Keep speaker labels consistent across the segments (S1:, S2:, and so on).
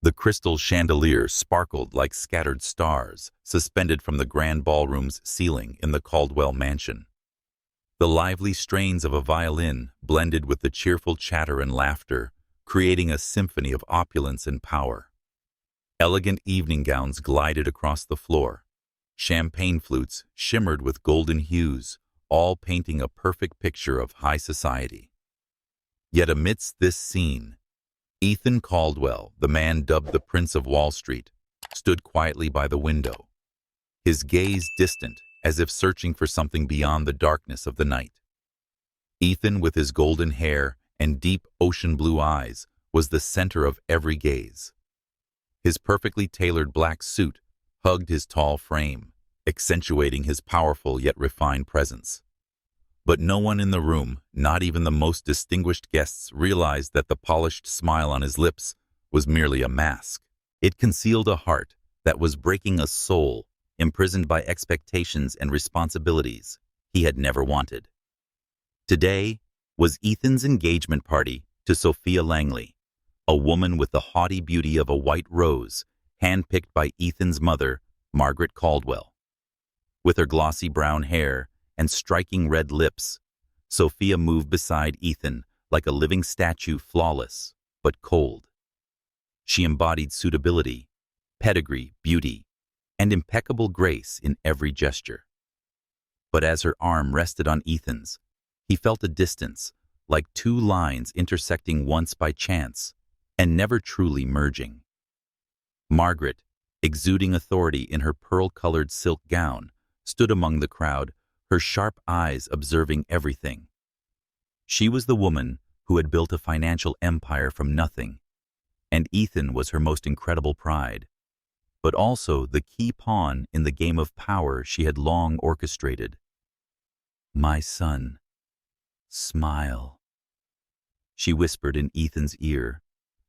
S1: The crystal chandelier sparkled like scattered stars, suspended from the grand ballroom's ceiling in the Caldwell mansion. The lively strains of a violin blended with the cheerful chatter and laughter, creating a symphony of opulence and power. Elegant evening gowns glided across the floor. Champagne flutes shimmered with golden hues, all painting a perfect picture of high society. Yet amidst this scene, Ethan Caldwell, the man dubbed the Prince of Wall Street, stood quietly by the window, his gaze distant as if searching for something beyond the darkness of the night. Ethan, with his golden hair and deep ocean blue eyes, was the center of every gaze. His perfectly tailored black suit hugged his tall frame, accentuating his powerful yet refined presence. But no one in the room, not even the most distinguished guests, realized that the polished smile on his lips was merely a mask. It concealed a heart that was breaking a soul imprisoned by expectations and responsibilities he had never wanted. Today was Ethan's engagement party to Sophia Langley, a woman with the haughty beauty of a white rose, handpicked by Ethan's mother, Margaret Caldwell. With her glossy brown hair and striking red lips, Sophia moved beside Ethan like a living statue, flawless but cold. She embodied suitability, pedigree, beauty, and impeccable grace in every gesture. But as her arm rested on Ethan's, he felt a distance, like two lines intersecting once by chance and never truly merging. Margaret, exuding authority in her pearl-colored silk gown, stood among the crowd, her sharp eyes observing everything. She was the woman who had built a financial empire from nothing, and Ethan was her most incredible pride, but also the key pawn in the game of power she had long orchestrated. "My son, smile," she whispered in Ethan's ear,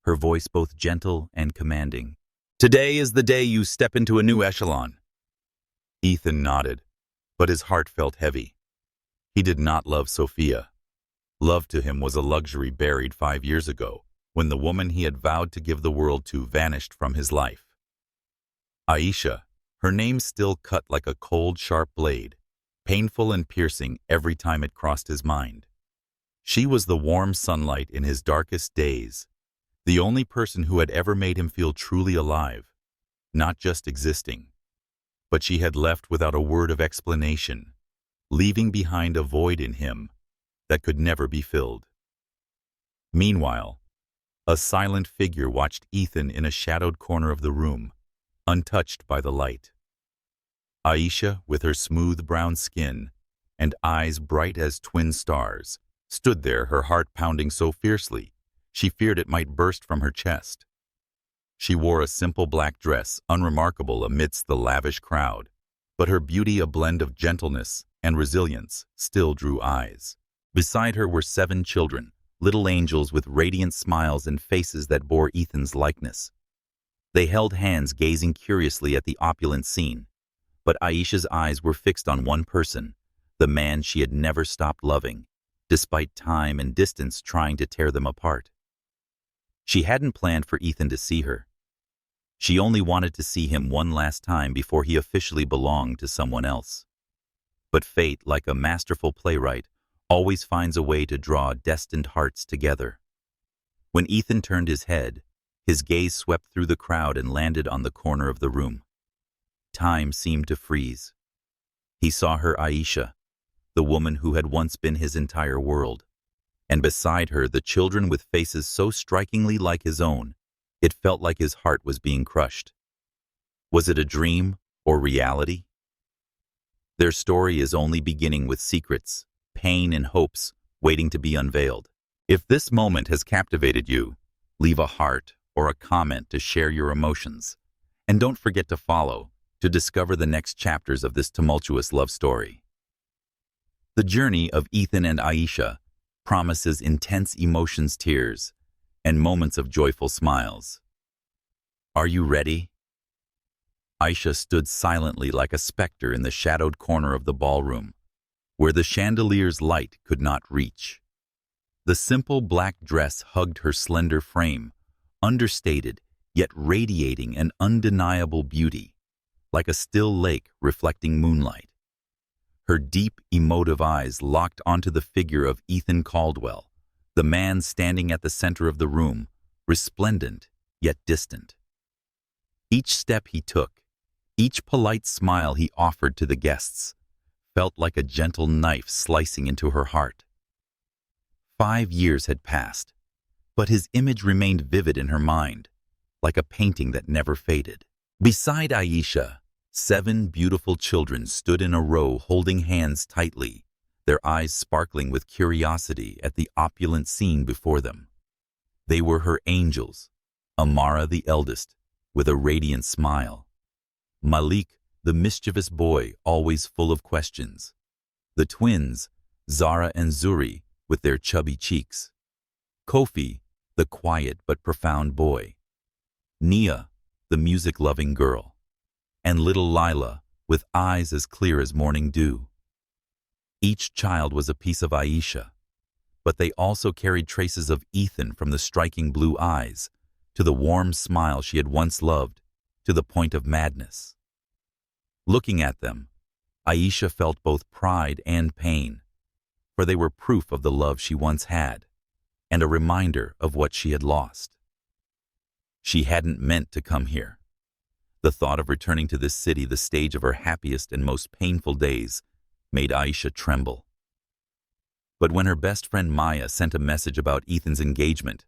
S1: her voice both gentle and commanding. "Today is the day you step into a new echelon." Ethan nodded, but his heart felt heavy. He did not love Sophia. Love to him was a luxury buried 5 years ago, when the woman he had vowed to give the world to vanished from his life. Aisha, her name still cut like a cold, sharp blade, painful and piercing every time it crossed his mind. She was the warm sunlight in his darkest days, the only person who had ever made him feel truly alive, not just existing. But she had left without a word of explanation, leaving behind a void in him that could never be filled. Meanwhile, a silent figure watched Ethan in a shadowed corner of the room, untouched by the light. Aisha, with her smooth brown skin and eyes bright as twin stars, stood there, her heart pounding so fiercely she feared it might burst from her chest. She wore a simple black dress, unremarkable amidst the lavish crowd, but her beauty, a blend of gentleness and resilience, still drew eyes. Beside her were 7 children, little angels with radiant smiles and faces that bore Ethan's likeness. They held hands, gazing curiously at the opulent scene, but Aisha's eyes were fixed on one person, the man she had never stopped loving, despite time and distance trying to tear them apart. She hadn't planned for Ethan to see her. She only wanted to see him one last time before he officially belonged to someone else. But fate, like a masterful playwright, always finds a way to draw destined hearts together. When Ethan turned his head, his gaze swept through the crowd and landed on the corner of the room. Time seemed to freeze. He saw her, Aisha, the woman who had once been his entire world, and beside her the children with faces so strikingly like his own, it felt like his heart was being crushed. Was it a dream or reality? Their story is only beginning, with secrets, pain, and hopes waiting to be unveiled. If this moment has captivated you, leave a heart or a comment to share your emotions. And don't forget to follow to discover the next chapters of this tumultuous love story. The journey of Ethan and Aisha promises intense emotions, tears, and moments of joyful smiles. Are you ready? Aisha stood silently like a specter in the shadowed corner of the ballroom, where the chandelier's light could not reach. The simple black dress hugged her slender frame, understated yet radiating an undeniable beauty, like a still lake reflecting moonlight. Her deep, emotive eyes locked onto the figure of Ethan Caldwell, the man standing at the center of the room, resplendent yet distant. Each step he took, each polite smile he offered to the guests, felt like a gentle knife slicing into her heart. 5 years had passed, but his image remained vivid in her mind, like a painting that never faded. Beside Aisha, 7 beautiful children stood in a row holding hands tightly, their eyes sparkling with curiosity at the opulent scene before them. They were her angels, Amara the eldest, with a radiant smile, Malik, the mischievous boy, always full of questions, the twins, Zara and Zuri, with their chubby cheeks, Kofi, the quiet but profound boy, Nia, the music-loving girl, and little Lila, with eyes as clear as morning dew. Each child was a piece of Aisha, but they also carried traces of Ethan, from the striking blue eyes to the warm smile she had once loved, to the point of madness. Looking at them, Aisha felt both pride and pain, for they were proof of the love she once had, and a reminder of what she had lost. She hadn't meant to come here. The thought of returning to this city, the stage of her happiest and most painful days, made Aisha tremble. But when her best friend Maya sent a message about Ethan's engagement,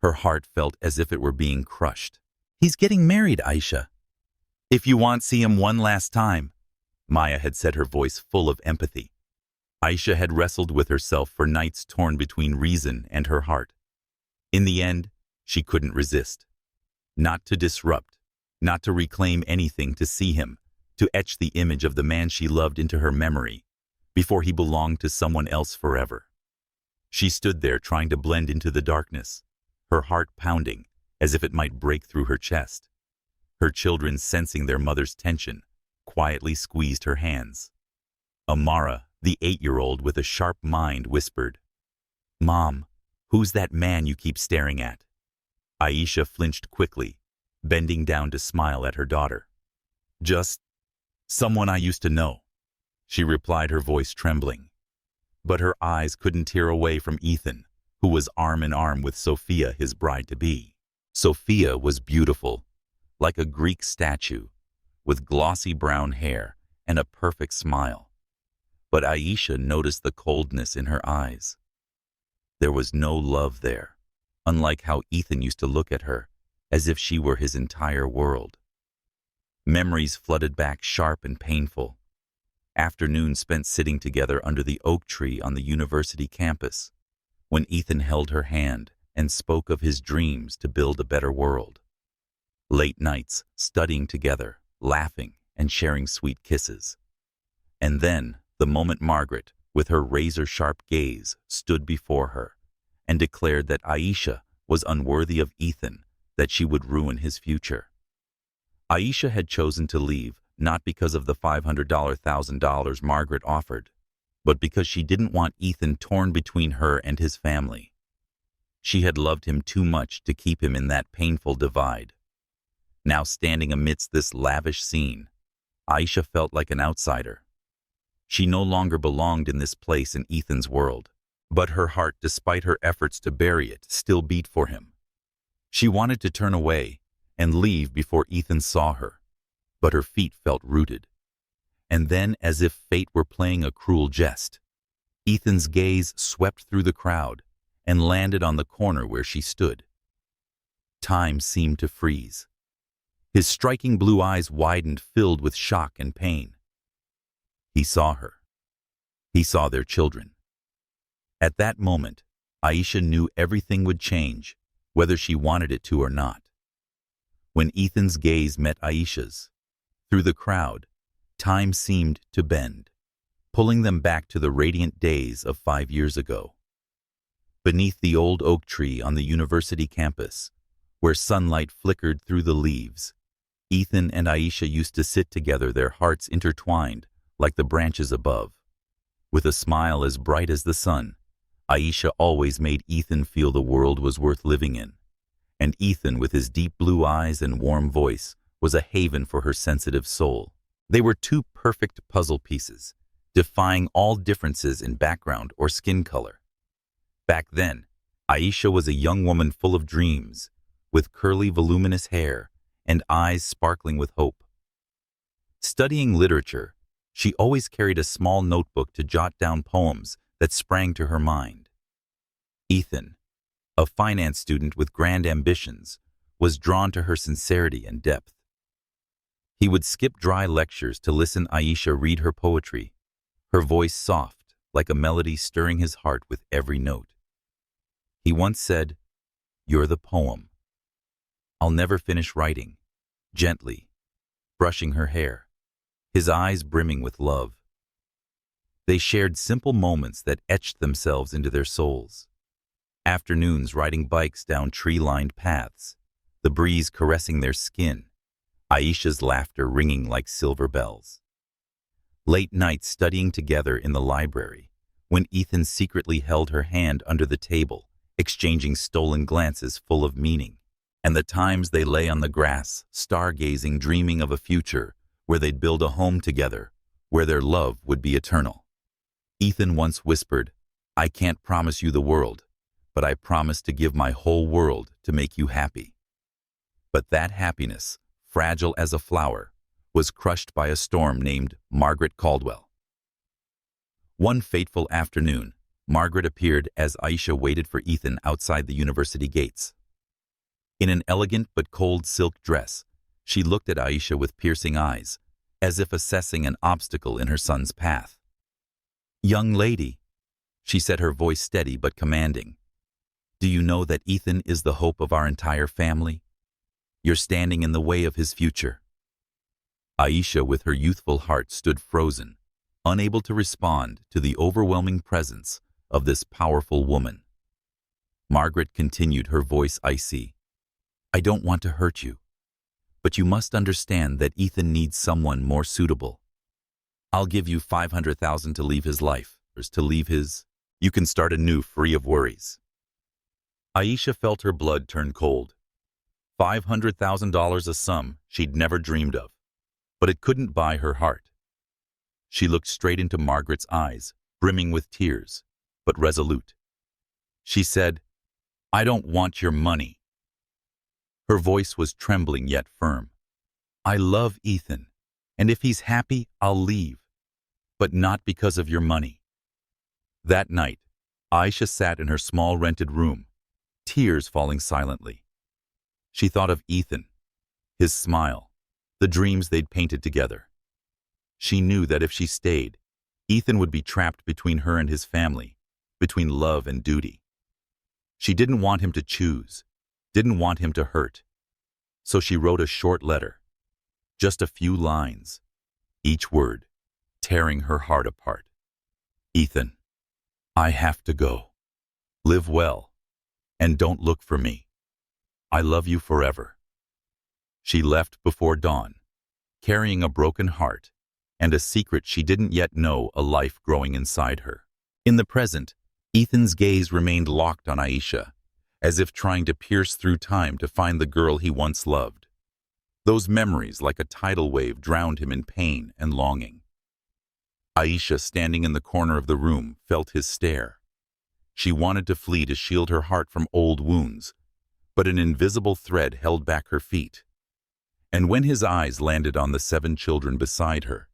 S1: her heart felt as if it were being crushed. "He's getting married, Aisha. If you want, see him one last time," Maya had said, her voice full of empathy. Aisha had wrestled with herself for nights, torn between reason and her heart. In the end, she couldn't resist. Not to disrupt, not to reclaim anything, to see him, to etch the image of the man she loved into her memory, before he belonged to someone else forever. She stood there trying to blend into the darkness, her heart pounding as if it might break through her chest. Her children, sensing their mother's tension, quietly squeezed her hands. Amara, the 8-year-old with a sharp mind, whispered, "Mom, who's that man you keep staring at?" Aisha flinched quickly, bending down to smile at her daughter. "Just someone I used to know," she replied, her voice trembling. But her eyes couldn't tear away from Ethan, who was arm in arm with Sophia, his bride-to-be. Sophia was beautiful, like a Greek statue, with glossy brown hair and a perfect smile. But Aisha noticed the coldness in her eyes. There was no love there, unlike how Ethan used to look at her, as if she were his entire world. Memories flooded back, sharp and painful. Afternoons spent sitting together under the oak tree on the university campus, when Ethan held her hand and spoke of his dreams to build a better world. Late nights, studying together, laughing and sharing sweet kisses. And then, the moment Margaret, with her razor-sharp gaze, stood before her and declared that Aisha was unworthy of Ethan, that she would ruin his future. Aisha had chosen to leave, not because of the $500,000 Margaret offered, but because she didn't want Ethan torn between her and his family. She had loved him too much to keep him in that painful divide. Now, standing amidst this lavish scene, Aisha felt like an outsider. She no longer belonged in this place in Ethan's world, but her heart, despite her efforts to bury it, still beat for him. She wanted to turn away and leave before Ethan saw her, but her feet felt rooted. And then, as if fate were playing a cruel jest, Ethan's gaze swept through the crowd and landed on the corner where she stood. Time seemed to freeze. His striking blue eyes widened, filled with shock and pain. He saw her. He saw their children. At that moment, Aisha knew everything would change, whether she wanted it to or not. When Ethan's gaze met Aisha's, through the crowd, time seemed to bend, pulling them back to the radiant days of 5 years ago. Beneath the old oak tree on the university campus, where sunlight flickered through the leaves, Ethan and Aisha used to sit together, their hearts intertwined like the branches above. With a smile as bright as the sun, Aisha always made Ethan feel the world was worth living in, and Ethan, with his deep blue eyes and warm voice, was a haven for her sensitive soul. They were two perfect puzzle pieces, defying all differences in background or skin color. Back then, Aisha was a young woman full of dreams, with curly, voluminous hair and eyes sparkling with hope. Studying literature, she always carried a small notebook to jot down poems that sprang to her mind. Ethan, a finance student with grand ambitions, was drawn to her sincerity and depth. He would skip dry lectures to listen Aisha read her poetry, her voice soft, like a melody stirring his heart with every note. He once said, "You're the poem." "I'll never finish writing," gently, brushing her hair, his eyes brimming with love. They shared simple moments that etched themselves into their souls. Afternoons riding bikes down tree-lined paths, the breeze caressing their skin, Aisha's laughter ringing like silver bells. Late nights studying together in the library, when Ethan secretly held her hand under the table, exchanging stolen glances full of meaning, and the times they lay on the grass, stargazing, dreaming of a future where they'd build a home together, where their love would be eternal. Ethan once whispered, "I can't promise you the world, but I promise to give my whole world to make you happy." But that happiness, fragile as a flower, was crushed by a storm named Margaret Caldwell. One fateful afternoon, Margaret appeared as Aisha waited for Ethan outside the university gates. In an elegant but cold silk dress, she looked at Aisha with piercing eyes, as if assessing an obstacle in her son's path. "Young lady," she said, her voice steady but commanding, "do you know that Ethan is the hope of our entire family? You're standing in the way of his future." Aisha, with her youthful heart, stood frozen, unable to respond to the overwhelming presence of this powerful woman. Margaret continued, her voice icy. "I don't want to hurt you, but you must understand that Ethan needs someone more suitable. I'll give you $500,000 to leave his life, you can start anew free of worries." Aisha felt her blood turn cold. $500,000, a sum she'd never dreamed of, but it couldn't buy her heart. She looked straight into Margaret's eyes, brimming with tears, but resolute. She said, "I don't want your money." Her voice was trembling yet firm. "I love Ethan, and if he's happy, I'll leave, but not because of your money." That night, Aisha sat in her small rented room, tears falling silently. She thought of Ethan, his smile, the dreams they'd painted together. She knew that if she stayed, Ethan would be trapped between her and his family, between love and duty. She didn't want him to choose, didn't want him to hurt. So she wrote a short letter, just a few lines, each word tearing her heart apart. "Ethan, I have to go. Live well, and don't look for me. I love you forever." She left before dawn, carrying a broken heart and a secret she didn't yet know, a life growing inside her. In the present, Ethan's gaze remained locked on Aisha, as if trying to pierce through time to find the girl he once loved. Those memories, like a tidal wave, drowned him in pain and longing. Aisha, standing in the corner of the room, felt his stare. She wanted to flee to shield her heart from old wounds, but an invisible thread held back her feet. And when his eyes landed on the 7 children beside her,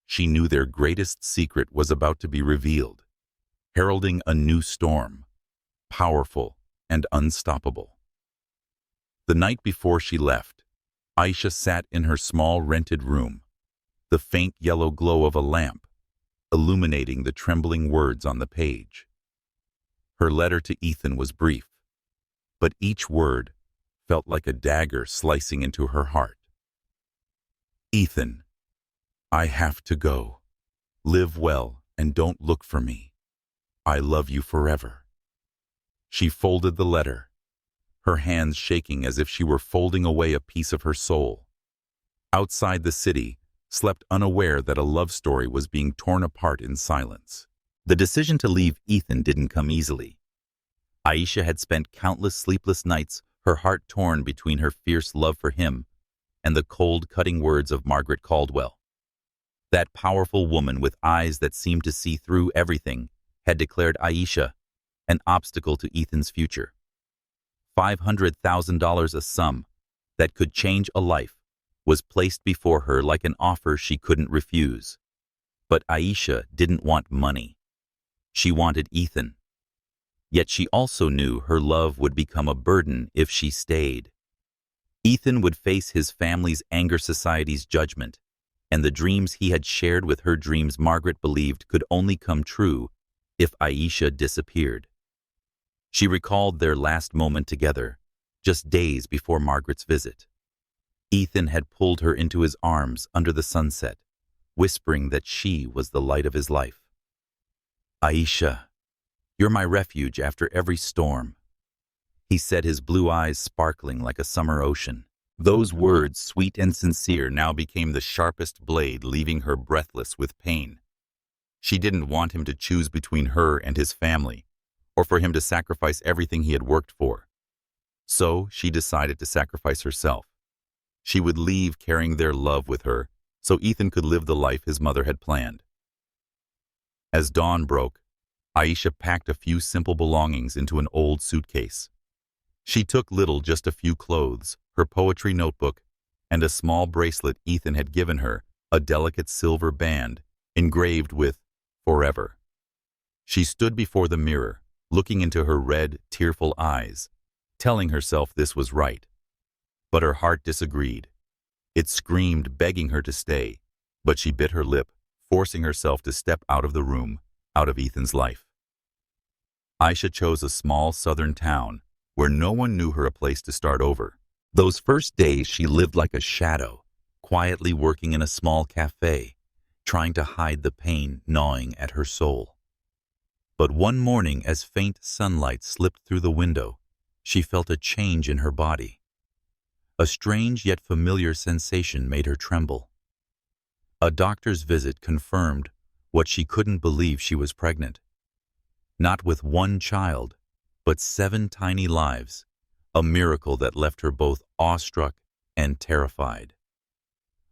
S1: she knew their greatest secret was about to be revealed, heralding a new storm, powerful and unstoppable. The night before she left, Aisha sat in her small rented room, the faint yellow glow of a lamp illuminating the trembling words on the page. Her letter to Ethan was brief, but each word felt like a dagger slicing into her heart. "Ethan, I have to go. Live well and don't look for me. I love you forever." She folded the letter, her hands shaking as if she were folding away a piece of her soul. Outside the city, slept unaware that a love story was being torn apart in silence. The decision to leave Ethan didn't come easily. Aisha had spent countless sleepless nights, her heart torn between her fierce love for him and the cold, cutting words of Margaret Caldwell. That powerful woman with eyes that seemed to see through everything had declared Aisha an obstacle to Ethan's future. $500,000, a sum that could change a life, was placed before her like an offer she couldn't refuse. But Aisha didn't want money. She wanted Ethan. Yet she also knew her love would become a burden if she stayed. Ethan would face his family's anger, society's judgment, and the dreams he had shared with her. Dreams Margaret believed could only come true if Aisha disappeared. She recalled their last moment together, just days before Margaret's visit. Ethan had pulled her into his arms under the sunset, whispering that she was the light of his life. "Aisha, you're my refuge after every storm," he said, his blue eyes sparkling like a summer ocean. Those words, sweet and sincere, now became the sharpest blade, leaving her breathless with pain. She didn't want him to choose between her and his family, or for him to sacrifice everything he had worked for. So she decided to sacrifice herself. She would leave carrying their love with her, so Ethan could live the life his mother had planned. As dawn broke, Aisha packed a few simple belongings into an old suitcase. She took little, just a few clothes, her poetry notebook, and a small bracelet Ethan had given her, a delicate silver band engraved with "Forever." She stood before the mirror, looking into her red, tearful eyes, telling herself this was right. But her heart disagreed. It screamed, begging her to stay, but she bit her lip, forcing herself to step out of the room, out of Ethan's life. Aisha chose a small southern town where no one knew her, a place to start over. Those first days she lived like a shadow, quietly working in a small cafe, trying to hide the pain gnawing at her soul. But one morning, as faint sunlight slipped through the window, she felt a change in her body. A strange yet familiar sensation made her tremble. A doctor's visit confirmed what she couldn't believe: she was pregnant. Not with one child, but 7 tiny lives, a miracle that left her both awestruck and terrified.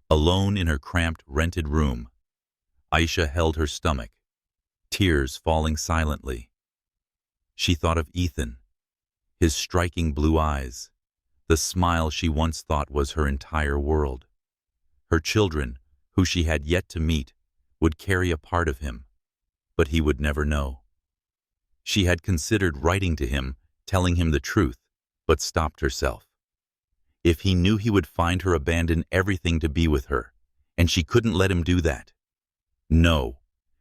S1: Alone in her cramped, rented room, Aisha held her stomach, tears falling silently. She thought of Ethan, his striking blue eyes, the smile she once thought was her entire world. Her children, who she had yet to meet, would carry a part of him, but he would never know. She had considered writing to him, telling him the truth, but stopped herself. If he knew, he would find her, abandon everything to be with her, and she couldn't let him do that. No,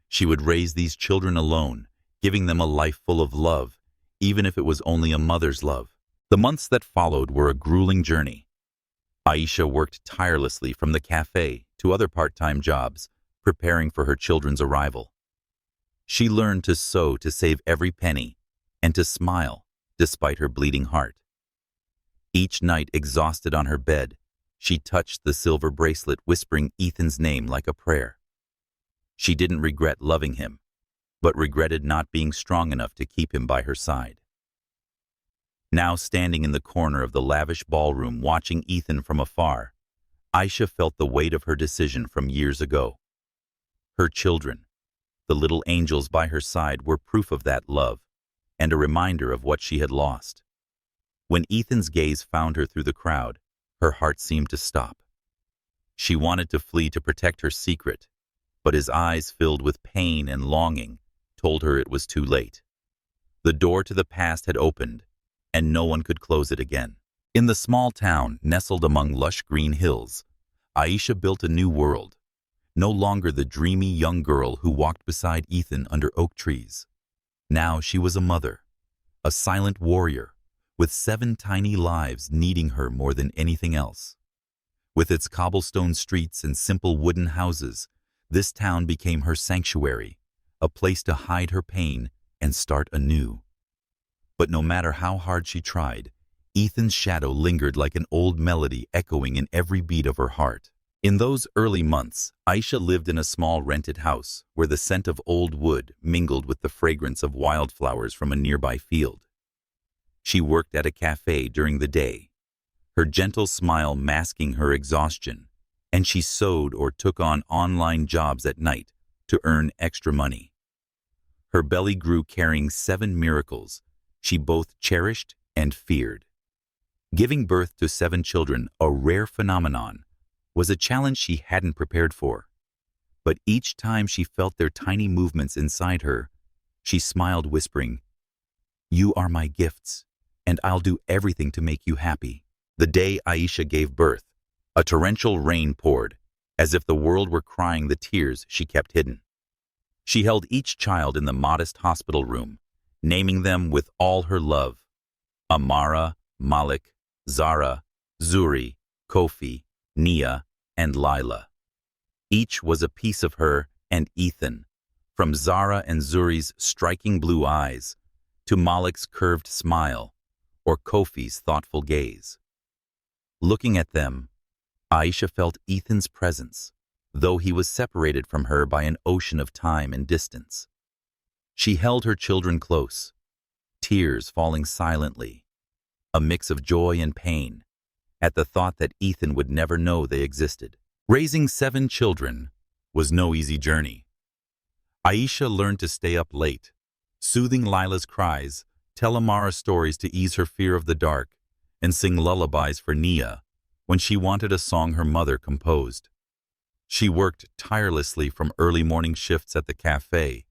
S1: she would raise these children alone, giving them a life full of love, even if it was only a mother's love. The months that followed were a grueling journey. Aisha worked tirelessly, from the cafe to other part-time jobs, preparing for her children's arrival. She learned to sew to save every penny, and to smile despite her bleeding heart. Each night, exhausted on her bed, she touched the silver bracelet, whispering Ethan's name like a prayer. She didn't regret loving him, but regretted not being strong enough to keep him by her side. Now, standing in the corner of the lavish ballroom, watching Ethan from afar, Aisha felt the weight of her decision from years ago. Her children, the little angels by her side, were proof of that love, and a reminder of what she had lost. When Ethan's gaze found her through the crowd, her heart seemed to stop. She wanted to flee, to protect her secret, but his eyes, filled with pain and longing, told her it was too late. The door to the past had opened, and no one could close it again. In the small town, nestled among lush green hills, Aisha built a new world. No longer the dreamy young girl who walked beside Ethan under oak trees. Now she was a mother, a silent warrior, with 7 tiny lives needing her more than anything else. With its cobblestone streets and simple wooden houses, this town became her sanctuary, a place to hide her pain and start anew. But no matter how hard she tried, Ethan's shadow lingered like an old melody, echoing in every beat of her heart. In those early months, Aisha lived in a small rented house where the scent of old wood mingled with the fragrance of wildflowers from a nearby field. She worked at a cafe during the day, her gentle smile masking her exhaustion, and she sewed or took on online jobs at night to earn extra money. Her belly grew carrying 7 miracles she both cherished and feared. Giving birth to 7 children, a rare phenomenon, was a challenge she hadn't prepared for. But each time she felt their tiny movements inside her, she smiled, whispering, "You are my gifts, and I'll do everything to make you happy." The day Aisha gave birth, a torrential rain poured, as if the world were crying the tears she kept hidden. She held each child in the modest hospital room, naming them with all her love: Amara, Malik, Zara, Zuri, Kofi, Nia, and Lila. Each was a piece of her and Ethan, from Zara and Zuri's striking blue eyes to Malik's curved smile or Kofi's thoughtful gaze. Looking at them, Aisha felt Ethan's presence, though he was separated from her by an ocean of time and distance. She held her children close, tears falling silently, a mix of joy and pain, at the thought that Ethan would never know they existed. Raising 7 children was no easy journey. Aisha learned to stay up late, soothing Lila's cries, tell Amara stories to ease her fear of the dark, and sing lullabies for Nia when she wanted a song her mother composed. She worked tirelessly from early morning shifts at the cafe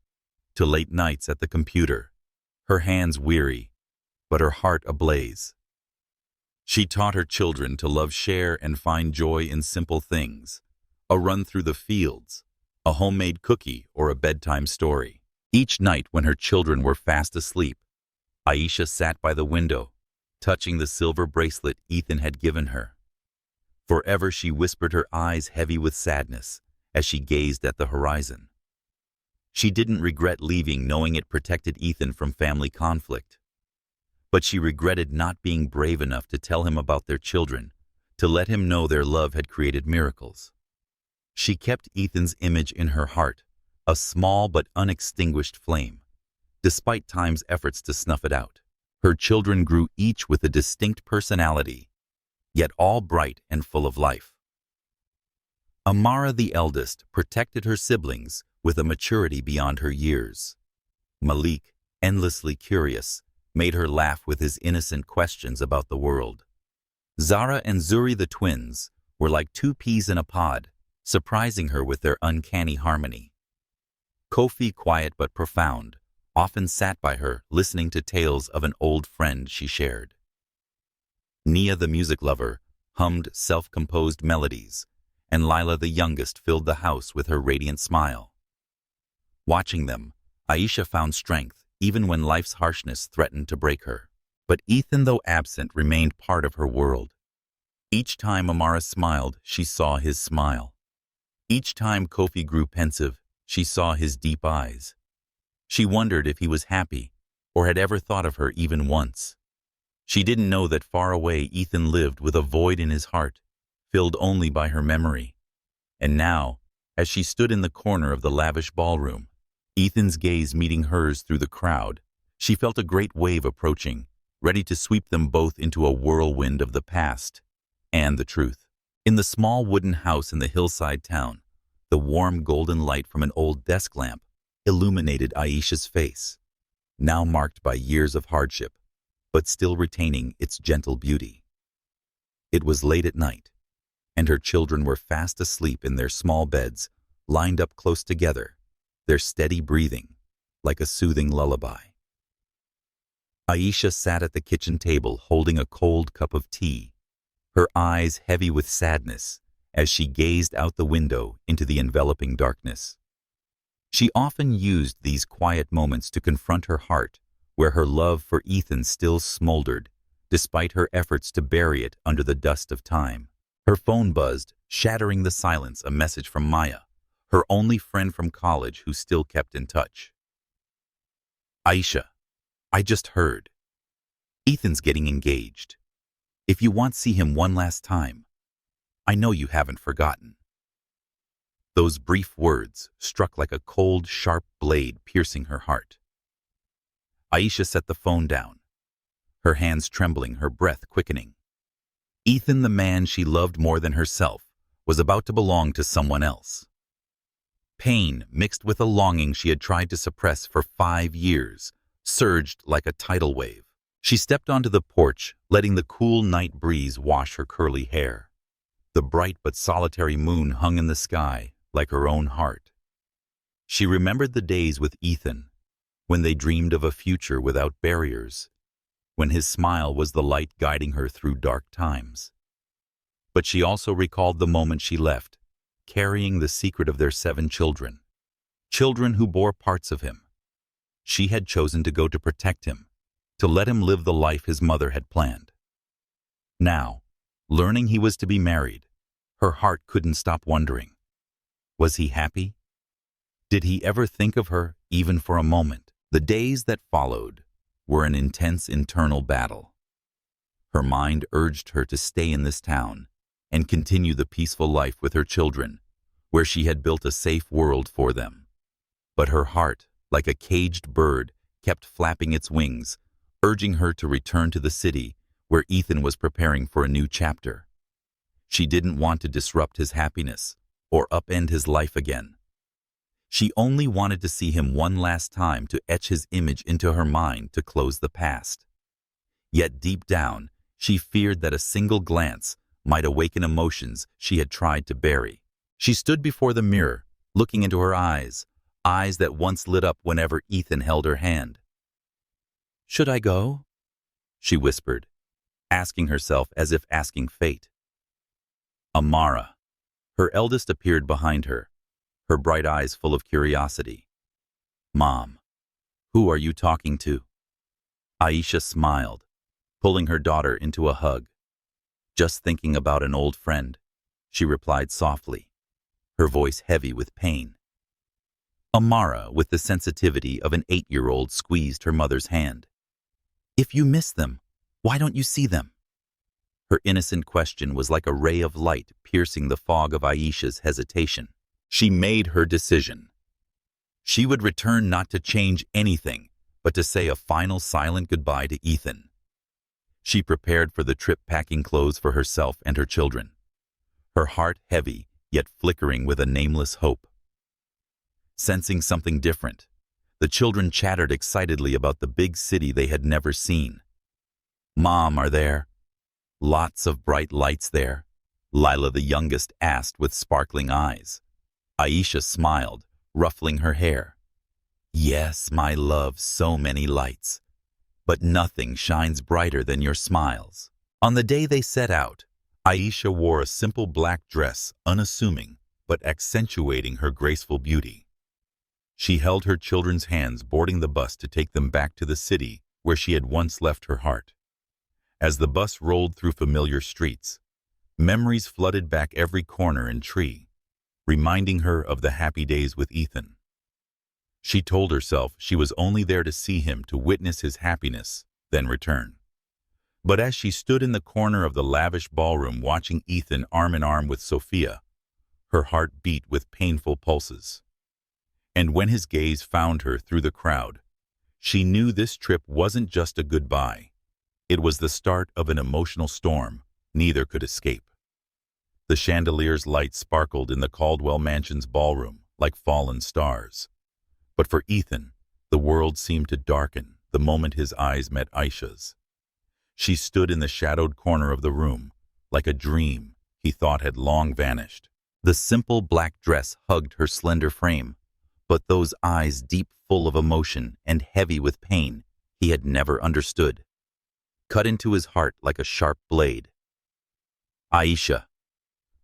S1: to late nights at the computer, her hands weary, but her heart ablaze. She taught her children to love, share, and find joy in simple things: a run through the fields, a homemade cookie, or a bedtime story. Each night when her children were fast asleep, Aisha sat by the window, touching the silver bracelet Ethan had given her. Forever she whispered, her eyes heavy with sadness as she gazed at the horizon. She didn't regret leaving, knowing it protected Ethan from family conflict. But she regretted not being brave enough to tell him about their children, to let him know their love had created miracles. She kept Ethan's image in her heart, a small but unextinguished flame, despite time's efforts to snuff it out. Her children grew, each with a distinct personality, yet all bright and full of life. Amara, the eldest, protected her siblings with a maturity beyond her years. Malik, endlessly curious, made her laugh with his innocent questions about the world. Zara and Zuri, the twins, were like 2 peas in a pod, surprising her with their uncanny harmony. Kofi, quiet but profound, often sat by her, listening to tales of an old friend she shared. Nia, the music lover, hummed self-composed melodies, and Lila, the youngest, filled the house with her radiant smile. Watching them, Aisha found strength, even when life's harshness threatened to break her. But Ethan, though absent, remained part of her world. Each time Amara smiled, she saw his smile. Each time Kofi grew pensive, she saw his deep eyes. She wondered if he was happy, or had ever thought of her even once. She didn't know that far away Ethan lived with a void in his heart, filled only by her memory. And now, as she stood in the corner of the lavish ballroom, Ethan's gaze meeting hers through the crowd, she felt a great wave approaching, ready to sweep them both into a whirlwind of the past and the truth. In the small wooden house in the hillside town, the warm golden light from an old desk lamp illuminated Aisha's face, now marked by years of hardship, but still retaining its gentle beauty. It was late at night, and her children were fast asleep in their small beds, lined up close together, their steady breathing like a soothing lullaby. Aisha sat at the kitchen table holding a cold cup of tea, her eyes heavy with sadness as she gazed out the window into the enveloping darkness. She often used these quiet moments to confront her heart, where her love for Ethan still smoldered, despite her efforts to bury it under the dust of time. Her phone buzzed, shattering the silence, a message from Maya, her only friend from college who still kept in touch. "Aisha, I just heard. Ethan's getting engaged. If you want to see him one last time, I know you haven't forgotten." Those brief words struck like a cold, sharp blade, piercing her heart. Aisha set the phone down, her hands trembling, her breath quickening. Ethan, the man she loved more than herself, was about to belong to someone else. Pain, mixed with a longing she had tried to suppress for 5 years, surged like a tidal wave. She stepped onto the porch, letting the cool night breeze wash her curly hair. The bright but solitary moon hung in the sky like her own heart. She remembered the days with Ethan, when they dreamed of a future without barriers, when his smile was the light guiding her through dark times. But she also recalled the moment she left, carrying the secret of their 7 children, children who bore parts of him. She had chosen to go to protect him, to let him live the life his mother had planned. Now, learning he was to be married, her heart couldn't stop wondering. Was he happy? Did he ever think of her, even for a moment? The days that followed were an intense internal battle. Her mind urged her to stay in this town and continue the peaceful life with her children, where she had built a safe world for them. But her heart, like a caged bird, kept flapping its wings, urging her to return to the city where Ethan was preparing for a new chapter. She didn't want to disrupt his happiness or upend his life again. She only wanted to see him one last time, to etch his image into her mind, to close the past. Yet deep down, she feared that a single glance might awaken emotions she had tried to bury. She stood before the mirror, looking into her eyes, eyes that once lit up whenever Ethan held her hand. "Should I go?" she whispered, asking herself as if asking fate. Amara, her eldest, appeared behind her, her bright eyes full of curiosity. "Mom, who are you talking to?" Aisha smiled, pulling her daughter into a hug. "Just thinking about an old friend," she replied softly, her voice heavy with pain. Amara, with the sensitivity of an 8-year-old, squeezed her mother's hand. "If you miss them, why don't you see them?" Her innocent question was like a ray of light piercing the fog of Aisha's hesitation. She made her decision. She would return, not to change anything, but to say a final silent goodbye to Ethan. She prepared for the trip, packing clothes for herself and her children, her heart heavy yet flickering with a nameless hope. Sensing something different, the children chattered excitedly about the big city they had never seen. "Mom, are there lots of bright lights there?" Lila, the youngest, asked with sparkling eyes. Aisha smiled, ruffling her hair. "Yes, my love, so many lights. But nothing shines brighter than your smiles." On the day they set out, Aisha wore a simple black dress, unassuming but accentuating her graceful beauty. She held her children's hands, boarding the bus to take them back to the city where she had once left her heart. As the bus rolled through familiar streets, memories flooded back every corner and tree, reminding her of the happy days with Ethan. She told herself she was only there to see him, to witness his happiness, then return. But as she stood in the corner of the lavish ballroom watching Ethan arm in arm with Sophia, her heart beat with painful pulses. And when his gaze found her through the crowd, she knew this trip wasn't just a goodbye. It was the start of an emotional storm neither could escape. The chandelier's light sparkled in the Caldwell mansion's ballroom like fallen stars. But for Ethan, the world seemed to darken the moment his eyes met Aisha's. She stood in the shadowed corner of the room, like a dream he thought had long vanished. The simple black dress hugged her slender frame, but those eyes, deep, full of emotion and heavy with pain, he had never understood, cut into his heart like a sharp blade. Aisha,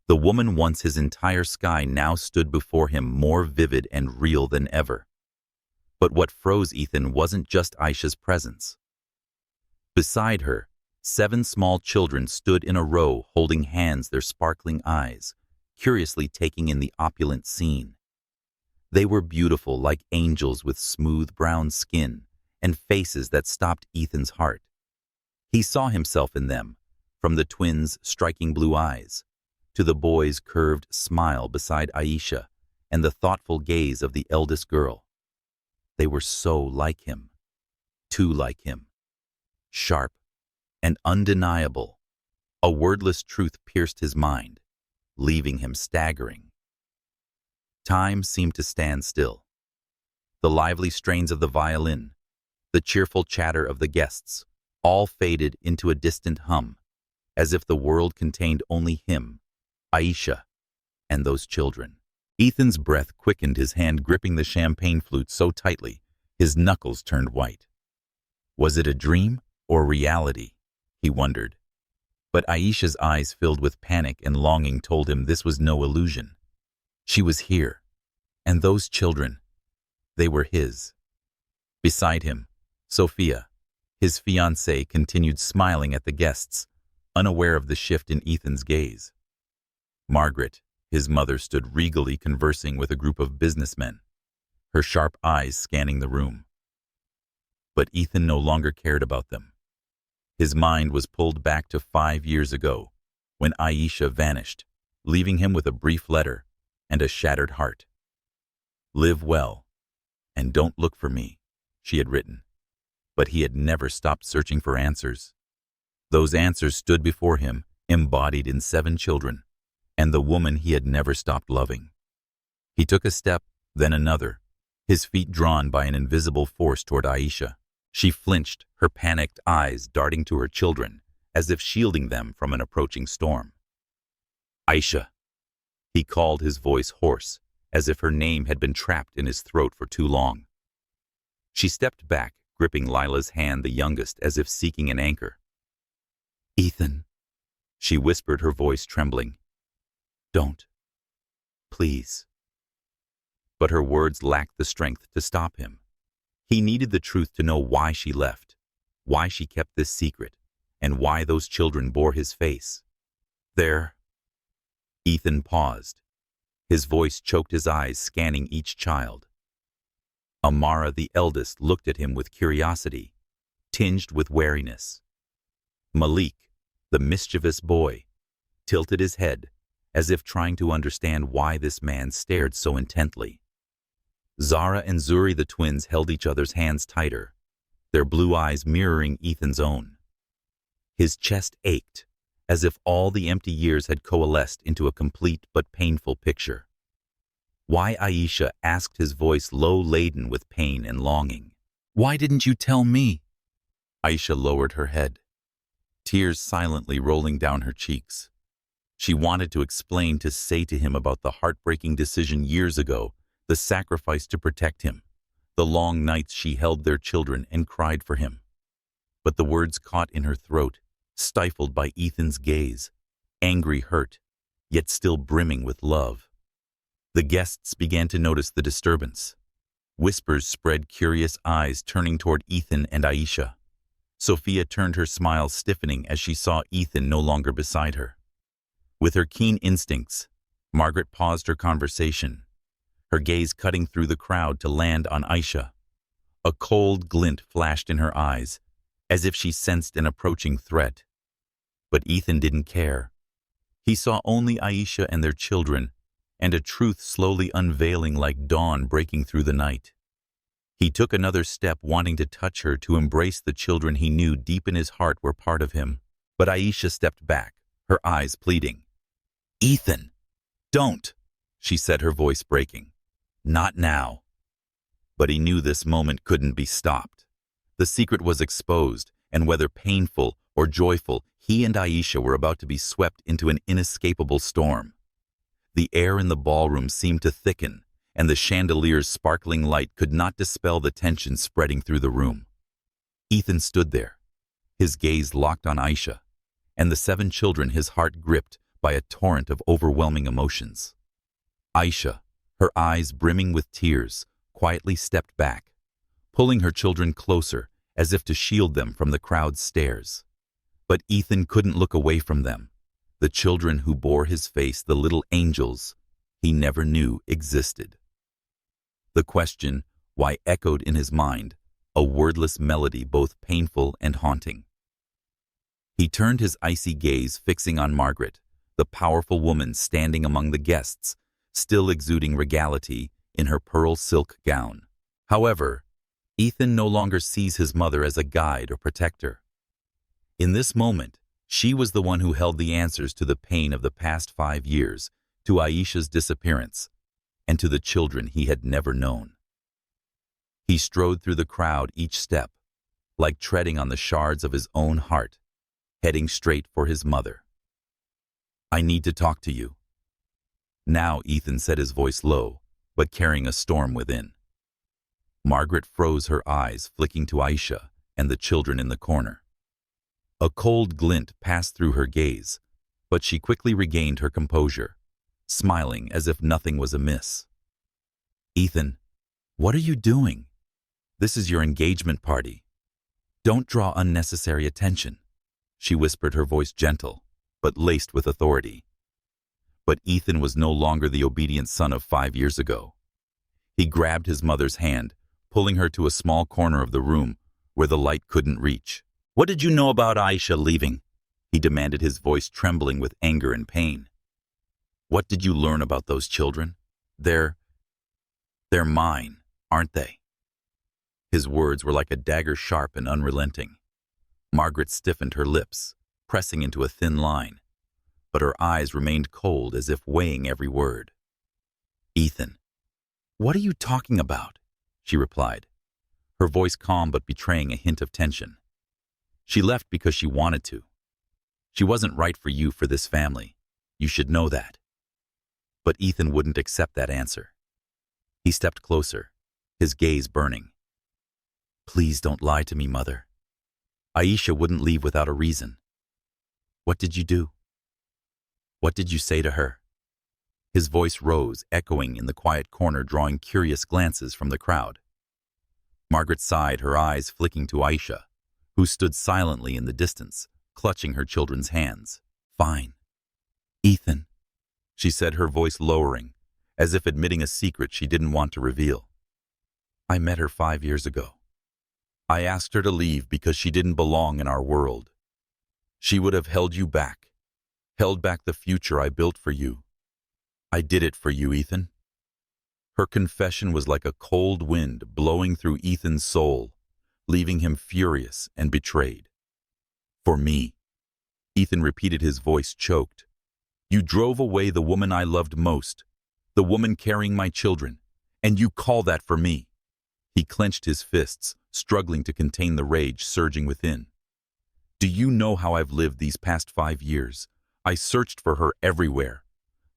S1: the woman once his entire sky, now stood before him, more vivid and real than ever. But what froze Ethan wasn't just Aisha's presence. Beside her, 7 small children stood in a row, holding hands, their sparkling eyes curiously taking in the opulent scene. They were beautiful, like angels, with smooth brown skin and faces that stopped Ethan's heart. He saw himself in them, from the twins' striking blue eyes to the boy's curved smile beside Aisha and the thoughtful gaze of the eldest girl. They were so like him, too like him. Sharp, and undeniable. A wordless truth pierced his mind, leaving him staggering. Time seemed to stand still. The lively strains of the violin, the cheerful chatter of the guests, all faded into a distant hum, as if the world contained only him, Aisha, and those children. Ethan's breath quickened, his hand gripping the champagne flute so tightly, his knuckles turned white. Was it a dream or reality? He wondered. But Aisha's eyes filled with panic and longing told him this was no illusion. She was here, and those children, they were his. Beside him, Sophia, his fiancée, continued smiling at the guests, unaware of the shift in Ethan's gaze. Margaret, his mother, stood regally conversing with a group of businessmen, her sharp eyes scanning the room. But Ethan no longer cared about them. His mind was pulled back to 5 years ago, when Aisha vanished, leaving him with a brief letter and a shattered heart. "Live well, and don't look for me," she had written. But he had never stopped searching for answers. Those answers stood before him, embodied in 7 children, and the woman he had never stopped loving. He took a step, then another, his feet drawn by an invisible force toward Aisha. She flinched, her panicked eyes darting to her children, as if shielding them from an approaching storm. "Aisha," he called, his voice hoarse, as if her name had been trapped in his throat for too long. She stepped back, gripping Lila's hand, the youngest, as if seeking an anchor. "Ethan," she whispered, her voice trembling. "Don't. Please." But her words lacked the strength to stop him. He needed the truth to know why she left, why she kept this secret, and why those children bore his face. "There." Ethan paused. His voice choked, his eyes scanning each child. Amara, the eldest, looked at him with curiosity, tinged with wariness. Malik, the mischievous boy, tilted his head, as if trying to understand why this man stared so intently. Zara and Zuri, the twins, held each other's hands tighter, their blue eyes mirroring Ethan's own. His chest ached, as if all the empty years had coalesced into a complete but painful picture. "Why, Aisha?" asked, his voice low, laden with pain and longing. "Why didn't you tell me?" Aisha lowered her head, tears silently rolling down her cheeks. She wanted to explain, to say to him about the heartbreaking decision years ago, the sacrifice to protect him, the long nights she held their children and cried for him. But the words caught in her throat, stifled by Ethan's gaze, angry, hurt, yet still brimming with love. The guests began to notice the disturbance. Whispers spread, curious eyes turning toward Ethan and Aisha. Sophia turned, her smile stiffening as she saw Ethan no longer beside her. With her keen instincts, Margaret paused her conversation, her gaze cutting through the crowd to land on Aisha. A cold glint flashed in her eyes, as if she sensed an approaching threat. But Ethan didn't care. He saw only Aisha and their children, and a truth slowly unveiling like dawn breaking through the night. He took another step, wanting to touch her, to embrace the children he knew deep in his heart were part of him. But Aisha stepped back, her eyes pleading. "Ethan, don't," she said, her voice breaking. "Not now." But he knew this moment couldn't be stopped. The secret was exposed, and whether painful or joyful, he and Aisha were about to be swept into an inescapable storm. The air in the ballroom seemed to thicken, and the chandelier's sparkling light could not dispel the tension spreading through the room. Ethan stood there, his gaze locked on Aisha, and the 7 children, his heart gripped by a torrent of overwhelming emotions. Aisha, her eyes brimming with tears, quietly stepped back, pulling her children closer as if to shield them from the crowd's stares. But Ethan couldn't look away from them, the children who bore his face, the little angels he never knew existed. The question, why, echoed in his mind, a wordless melody both painful and haunting. He turned his icy gaze, fixing on Margaret, the powerful woman standing among the guests, still exuding regality in her pearl silk gown. However, Ethan no longer sees his mother as a guide or protector. In this moment, she was the one who held the answers to the pain of the past 5 years, to Aisha's disappearance, and to the children he had never known. He strode through the crowd each step, like treading on the shards of his own heart, heading straight for his mother. "I need to talk to you." Now Ethan said, his voice low, but carrying a storm within. Margaret froze, her eyes flicking to Aisha and the children in the corner. A cold glint passed through her gaze, but she quickly regained her composure, smiling as if nothing was amiss. "Ethan, what are you doing? This is your engagement party. Don't draw unnecessary attention," she whispered, her voice gentle, but laced with authority. But Ethan was no longer the obedient son of 5 years ago. He grabbed his mother's hand, pulling her to a small corner of the room where the light couldn't reach. "What did you know about Aisha leaving?" he demanded, his voice trembling with anger and pain. "What did you learn about those children? They're mine, aren't they?" His words were like a dagger, sharp and unrelenting. Margaret stiffened her lips, pressing into a thin line, but her eyes remained cold, as if weighing every word. "Ethan, what are you talking about?" she replied, her voice calm but betraying a hint of tension. "She left because she wanted to. She wasn't right for you, for this family. You should know that." But Ethan wouldn't accept that answer. He stepped closer, his gaze burning. "Please don't lie to me, Mother. Aisha wouldn't leave without a reason. What did you do? What did you say to her?" His voice rose, echoing in the quiet corner, drawing curious glances from the crowd. Margaret sighed, her eyes flicking to Aisha, who stood silently in the distance, clutching her children's hands. "Fine. Ethan," she said, her voice lowering, as if admitting a secret she didn't want to reveal. "I met her 5 years ago. I asked her to leave because she didn't belong in our world. She would have held you back, held back the future I built for you. I did it for you, Ethan." Her confession was like a cold wind blowing through Ethan's soul, leaving him furious and betrayed. "For me," Ethan repeated, his voice choked. "You drove away the woman I loved most, the woman carrying my children, and you call that for me?" He clenched his fists, struggling to contain the rage surging within. "Do you know how I've lived these past 5 years? I searched for her everywhere,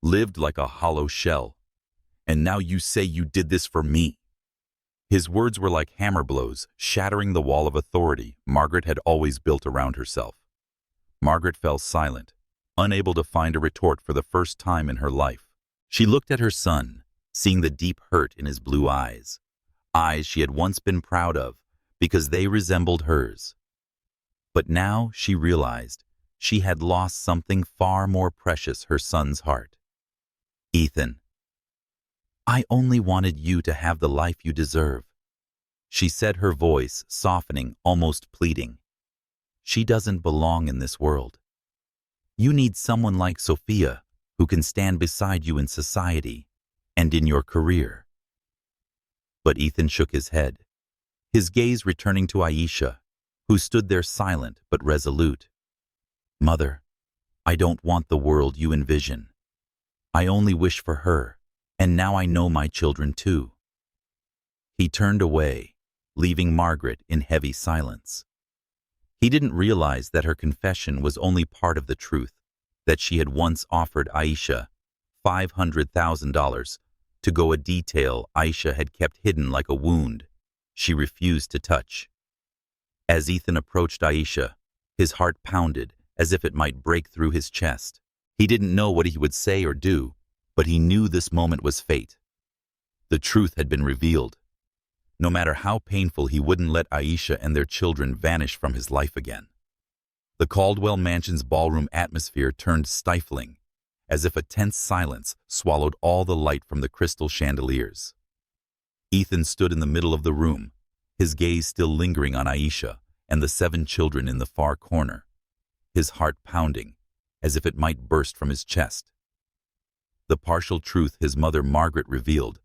S1: lived like a hollow shell. And now you say you did this for me?" His words were like hammer blows, shattering the wall of authority Margaret had always built around herself. Margaret fell silent, unable to find a retort for the first time in her life. She looked at her son, seeing the deep hurt in his blue eyes she had once been proud of because they resembled hers. But now she realized she had lost something far more precious, her son's heart. "Ethan, I only wanted you to have the life you deserve," she said, her voice softening, almost pleading. "She doesn't belong in this world. You need someone like Sophia who can stand beside you in society and in your career." But Ethan shook his head, his gaze returning to Aisha, who stood there silent but resolute. "Mother, I don't want the world you envision. I only wish for her, and now I know my children too." He turned away, leaving Margaret in heavy silence. He didn't realize that her confession was only part of the truth, that she had once offered Aisha $500,000 to go, a detail Aisha had kept hidden like a wound she refused to touch. As Ethan approached Aisha, his heart pounded as if it might break through his chest. He didn't know what he would say or do, but he knew this moment was fate. The truth had been revealed. No matter how painful, he wouldn't let Aisha and their children vanish from his life again. The Caldwell mansion's ballroom atmosphere turned stifling, as if a tense silence swallowed all the light from the crystal chandeliers. Ethan stood in the middle of the room, his gaze still lingering on Aisha and the 7 children in the far corner, his heart pounding as if it might burst from his chest. The partial truth his mother Margaret revealed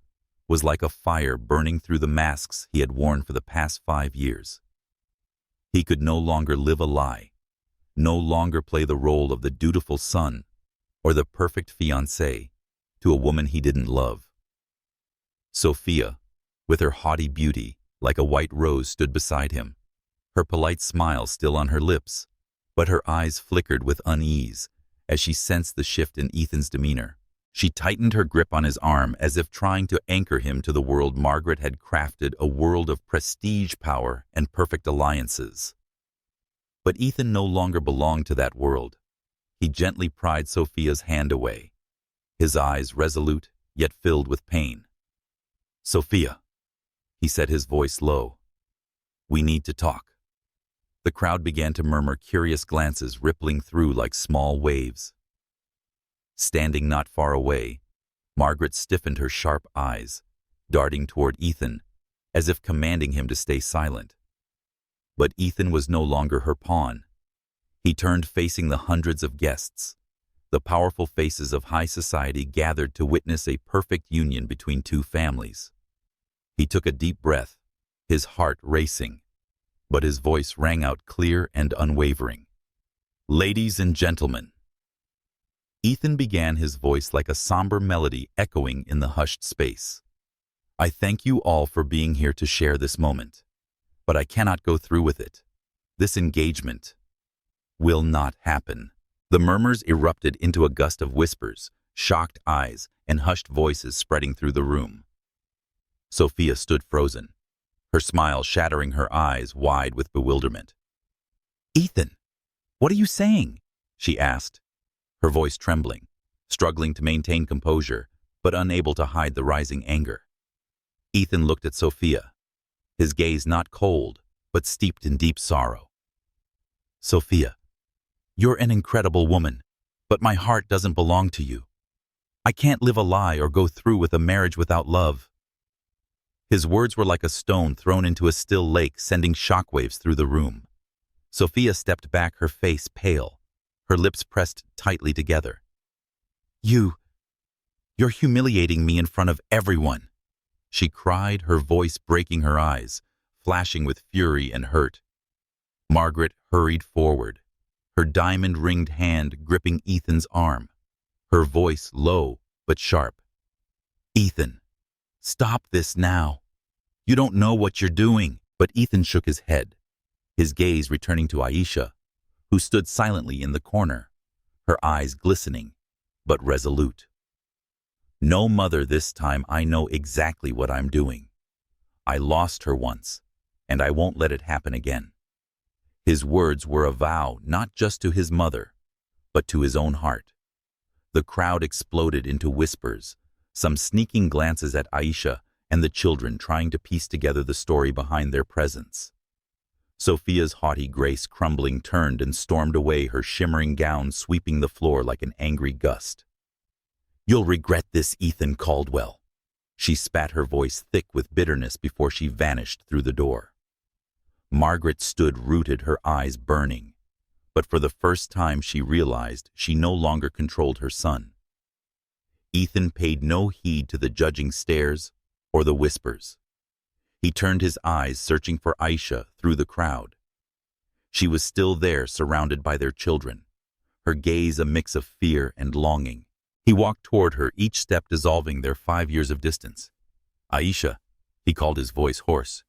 S1: was like a fire burning through the masks he had worn for the past 5 years. He could no longer live a lie, no longer play the role of the dutiful son or the perfect fiancé to a woman he didn't love. Sophia, with her haughty beauty like a white rose, stood beside him, her polite smile still on her lips, but her eyes flickered with unease as she sensed the shift in Ethan's demeanor. She tightened her grip on his arm as if trying to anchor him to the world Margaret had crafted, a world of prestige, power, and perfect alliances. But Ethan no longer belonged to that world. He gently pried Sophia's hand away, his eyes resolute yet filled with pain. "Sophia," he said, his voice low, "we need to talk." The crowd began to murmur, curious glances rippling through like small waves. Standing not far away, Margaret stiffened her sharp eyes, darting toward Ethan, as if commanding him to stay silent. But Ethan was no longer her pawn. He turned, facing the hundreds of guests, the powerful faces of high society gathered to witness a perfect union between two families. He took a deep breath, his heart racing, but his voice rang out clear and unwavering. "Ladies and gentlemen." Ethan began, his voice like a somber melody echoing in the hushed space. "I thank you all for being here to share this moment, but I cannot go through with it. This engagement will not happen." The murmurs erupted into a gust of whispers, shocked eyes, and hushed voices spreading through the room. Sophia stood frozen, her smile shattering her eyes wide with bewilderment. "Ethan, what are you saying?" she asked, her voice trembling, struggling to maintain composure, but unable to hide the rising anger. Ethan looked at Sophia, his gaze not cold, but steeped in deep sorrow. "Sophia, you're an incredible woman, but my heart doesn't belong to you. I can't live a lie or go through with a marriage without love." His words were like a stone thrown into a still lake, sending shockwaves through the room. Sophia stepped back, her face pale, her lips pressed tightly together. You're humiliating me in front of everyone," she cried, her voice breaking, her eyes flashing with fury and hurt. Margaret hurried forward, her diamond-ringed hand gripping Ethan's arm, her voice low but sharp. "Ethan, stop this now. You don't know what you're doing." But Ethan shook his head, his gaze returning to Aisha, who stood silently in the corner, her eyes glistening but resolute. "No, mother, this time I know exactly what I'm doing. I lost her once, and I won't let it happen again." His words were a vow not just to his mother, but to his own heart. The crowd exploded into whispers, some sneaking glances at Aisha and the children trying to piece together the story behind their presence. Sophia's haughty grace crumbling turned and stormed away, her shimmering gown sweeping the floor like an angry gust. "You'll regret this, Ethan Caldwell." She spat, her voice thick with bitterness, before she vanished through the door. Margaret stood rooted, her eyes burning, but for the first time she realized she no longer controlled her son. Ethan paid no heed to the judging stares or the whispers. He turned his eyes, searching for Aisha through the crowd. She was still there, surrounded by their children, her gaze a mix of fear and longing. He walked toward her, each step dissolving their 5 years of distance. "Aisha," he called, his voice hoarse.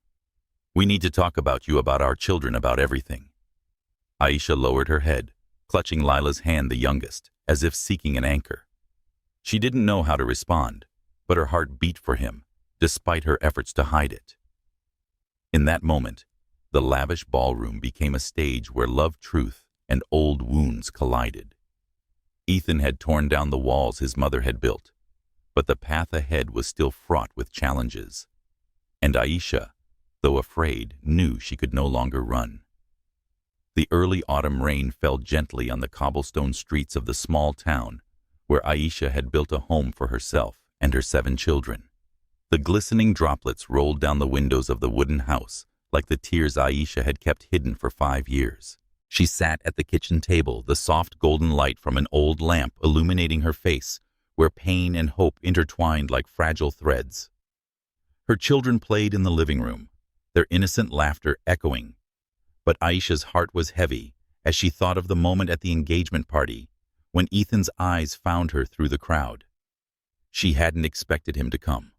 S1: "We need to talk about you, about our children, about everything." Aisha lowered her head, clutching Lila's hand, the youngest, as if seeking an anchor. She didn't know how to respond, but her heart beat for him, despite her efforts to hide it. In that moment, the lavish ballroom became a stage where love, truth, and old wounds collided. Ethan had torn down the walls his mother had built, but the path ahead was still fraught with challenges. And Aisha, though afraid, knew she could no longer run. The early autumn rain fell gently on the cobblestone streets of the small town where Aisha had built a home for herself and her 7 children. The glistening droplets rolled down the windows of the wooden house like the tears Aisha had kept hidden for 5 years. She sat at the kitchen table, the soft golden light from an old lamp illuminating her face, where pain and hope intertwined like fragile threads. Her children played in the living room, their innocent laughter echoing, but Aisha's heart was heavy as she thought of the moment at the engagement party when Ethan's eyes found her through the crowd. She hadn't expected him to come.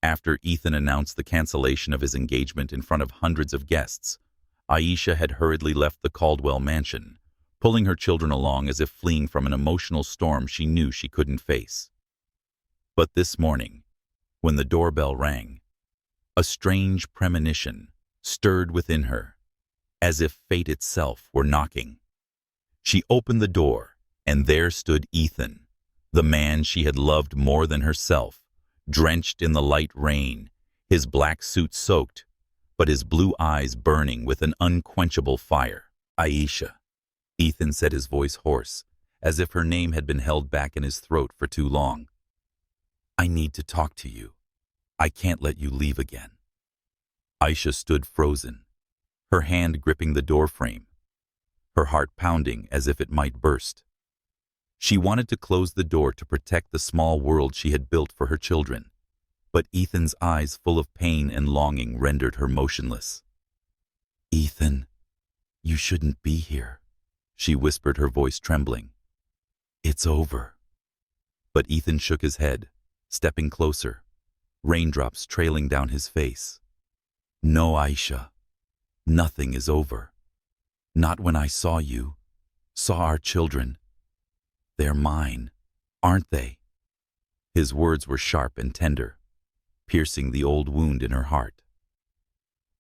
S1: After Ethan announced the cancellation of his engagement in front of hundreds of guests, Aisha had hurriedly left the Caldwell mansion, pulling her children along as if fleeing from an emotional storm she knew she couldn't face. But this morning, when the doorbell rang, a strange premonition stirred within her, as if fate itself were knocking. She opened the door, and there stood Ethan, the man she had loved more than herself, drenched in the light rain, his black suit soaked, but his blue eyes burning with an unquenchable fire. "Aisha," Ethan said, his voice hoarse, as if her name had been held back in his throat for too long. "I need to talk to you. I can't let you leave again." Aisha stood frozen, her hand gripping the doorframe, her heart pounding as if it might burst. She wanted to close the door to protect the small world she had built for her children, but Ethan's eyes full of pain and longing rendered her motionless. "Ethan, you shouldn't be here," she whispered, her voice trembling. "It's over." But Ethan shook his head, stepping closer, raindrops trailing down his face. "No, Aisha, nothing is over. Not when I saw you, saw our children. They're mine, aren't they?" His words were sharp and tender, piercing the old wound in her heart.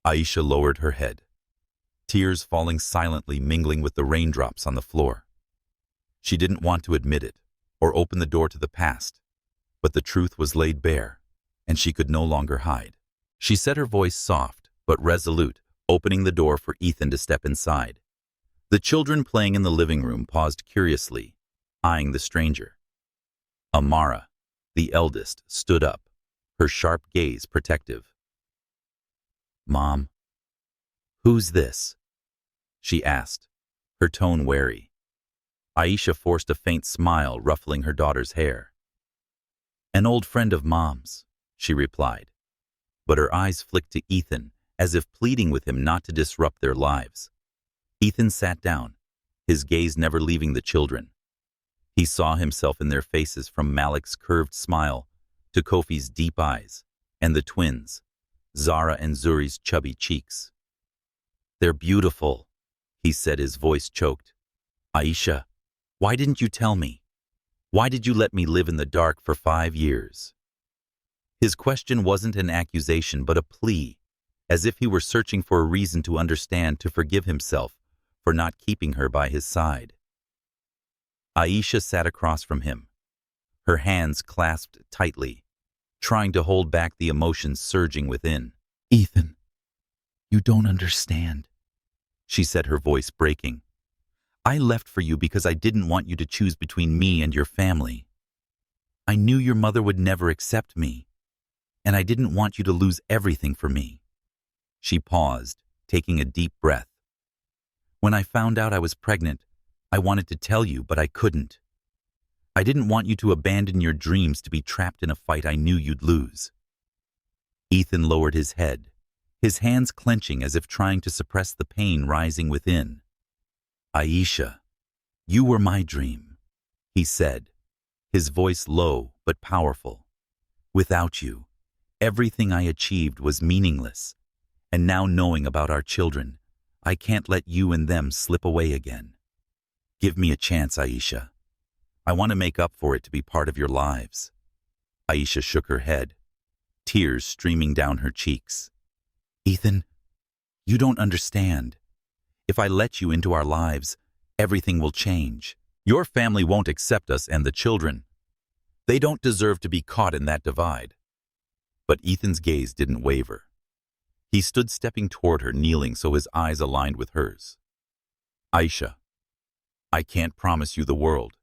S1: Aisha lowered her head, tears falling silently, mingling with the raindrops on the floor. She didn't want to admit it or open the door to the past, but the truth was laid bare, and she could no longer hide. She said, her voice soft but resolute, opening the door for Ethan to step inside. The children playing in the living room paused curiously, eyeing the stranger. Amara, the eldest, stood up, her sharp gaze protective. "Mom, who's this?" she asked, her tone wary. Aisha forced a faint smile, ruffling her daughter's hair. "An old friend of Mom's," she replied, but her eyes flicked to Ethan as if pleading with him not to disrupt their lives. Ethan sat down, his gaze never leaving the children. He saw himself in their faces, from Malik's curved smile to Kofi's deep eyes, and the twins, Zara and Zuri's chubby cheeks. "They're beautiful," he said, his voice choked. "Aisha, why didn't you tell me? Why did you let me live in the dark for 5 years?" His question wasn't an accusation but a plea, as if he were searching for a reason to understand, to forgive himself for not keeping her by his side. Aisha sat across from him, her hands clasped tightly, trying to hold back the emotions surging within. "Ethan, you don't understand," she said, her voice breaking. "I left for you because I didn't want you to choose between me and your family. I knew your mother would never accept me, and I didn't want you to lose everything for me." She paused, taking a deep breath. "When I found out I was pregnant, I wanted to tell you, but I couldn't. I didn't want you to abandon your dreams to be trapped in a fight I knew you'd lose." Ethan lowered his head, his hands clenching as if trying to suppress the pain rising within. "Aisha, you were my dream," he said, his voice low but powerful. "Without you, everything I achieved was meaningless, and now, knowing about our children, I can't let you and them slip away again. Give me a chance, Aisha. I want to make up for it, to be part of your lives." Aisha shook her head, tears streaming down her cheeks. "Ethan, you don't understand. If I let you into our lives, everything will change. Your family won't accept us and the children. They don't deserve to be caught in that divide." But Ethan's gaze didn't waver. He stood stepping toward her, kneeling so his eyes aligned with hers. "Aisha, I can't promise you the world,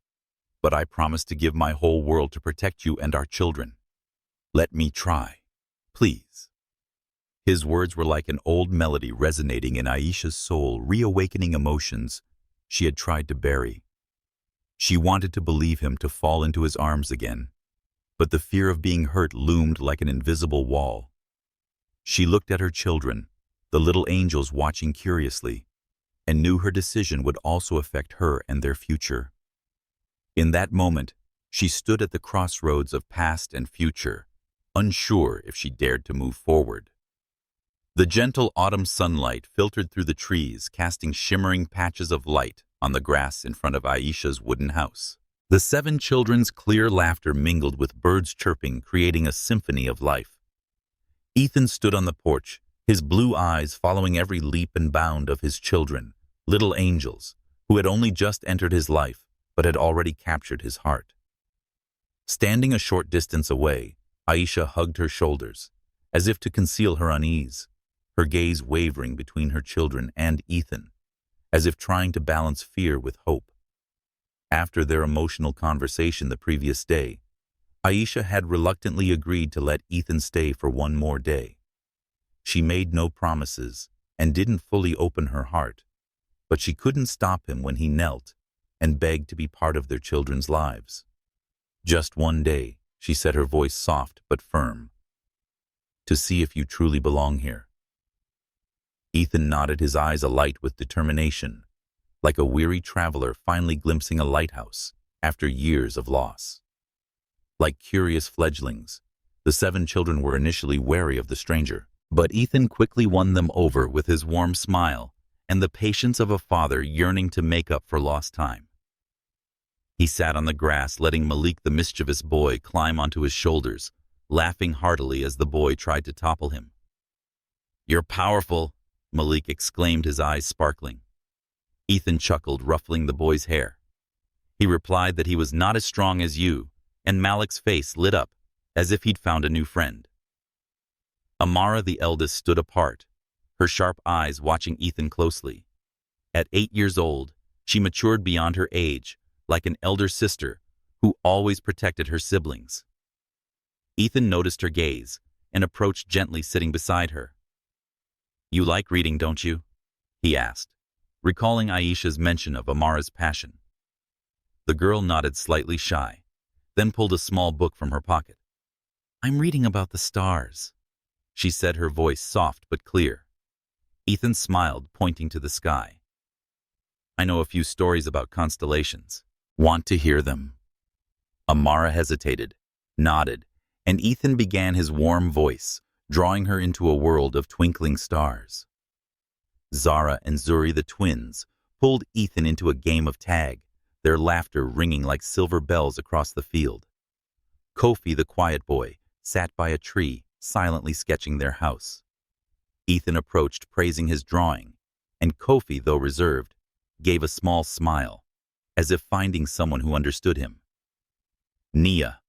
S1: but I promise to give my whole world to protect you and our children. Let me try, please." His words were like an old melody resonating in Aisha's soul, reawakening emotions she had tried to bury. She wanted to believe him, to fall into his arms again, but the fear of being hurt loomed like an invisible wall. She looked at her children, the little angels watching curiously, and knew her decision would also affect her and their future. In that moment, she stood at the crossroads of past and future, unsure if she dared to move forward. The gentle autumn sunlight filtered through the trees, casting shimmering patches of light on the grass in front of Aisha's wooden house. The 7 children's clear laughter mingled with birds chirping, creating a symphony of life. Ethan stood on the porch, his blue eyes following every leap and bound of his children, little angels, who had only just entered his life but had already captured his heart. Standing a short distance away, Aisha hugged her shoulders, as if to conceal her unease, her gaze wavering between her children and Ethan, as if trying to balance fear with hope. After their emotional conversation the previous day, Aisha had reluctantly agreed to let Ethan stay for one more day. She made no promises and didn't fully open her heart, but she couldn't stop him when he knelt and begged to be part of their children's lives. Just one day, she said, her voice soft but firm, to see if you truly belong here. Ethan nodded, his eyes alight with determination, like a weary traveler finally glimpsing a lighthouse after years of loss. Like curious fledglings, the 7 children were initially wary of the stranger, but Ethan quickly won them over with his warm smile and the patience of a father yearning to make up for lost time. He sat on the grass, letting Malik, the mischievous boy, climb onto his shoulders, laughing heartily as the boy tried to topple him. "You're powerful," Malik exclaimed, his eyes sparkling. Ethan chuckled, ruffling the boy's hair. He replied that he was not as strong as you, and Malik's face lit up, as if he'd found a new friend. Amara, the eldest, stood apart, her sharp eyes watching Ethan closely. At 8 years old, she matured beyond her age, like an elder sister who always protected her siblings. Ethan noticed her gaze and approached gently, sitting beside her. "You like reading, don't you?" he asked, recalling Aisha's mention of Amara's passion. The girl nodded, slightly shy, then pulled a small book from her pocket. "I'm reading about the stars," she said, her voice soft but clear. Ethan smiled, pointing to the sky. "I know a few stories about constellations. Want to hear them?" Amara hesitated, nodded, and Ethan began his warm voice, drawing her into a world of twinkling stars. Zara and Zuri, the twins, pulled Ethan into a game of tag, their laughter ringing like silver bells across the field. Kofi, the quiet boy, sat by a tree, silently sketching their house. Ethan approached, praising his drawing, and Kofi, though reserved, gave a small smile, as if finding someone who understood him. Nia,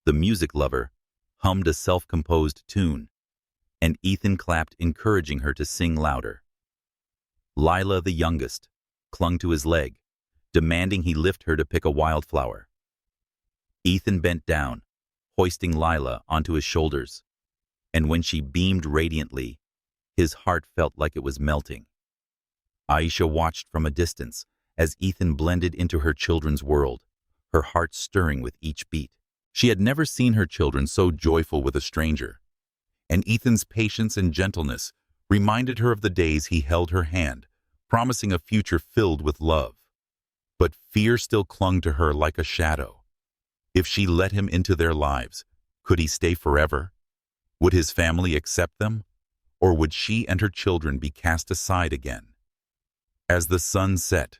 S1: the music lover, hummed a self-composed tune, and Ethan clapped, encouraging her to sing louder. Lila, the youngest, clung to his leg, demanding he lift her to pick a wildflower. Ethan bent down, hoisting Lila onto his shoulders, and when she beamed radiantly, his heart felt like it was melting. Aisha watched from a distance as Ethan blended into her children's world, her heart stirring with each beat. She had never seen her children so joyful with a stranger, and Ethan's patience and gentleness reminded her of the days he held her hand, promising a future filled with love. But fear still clung to her like a shadow. If she let him into their lives, could he stay forever? Would his family accept them? Or would she and her children be cast aside again? As the sun set,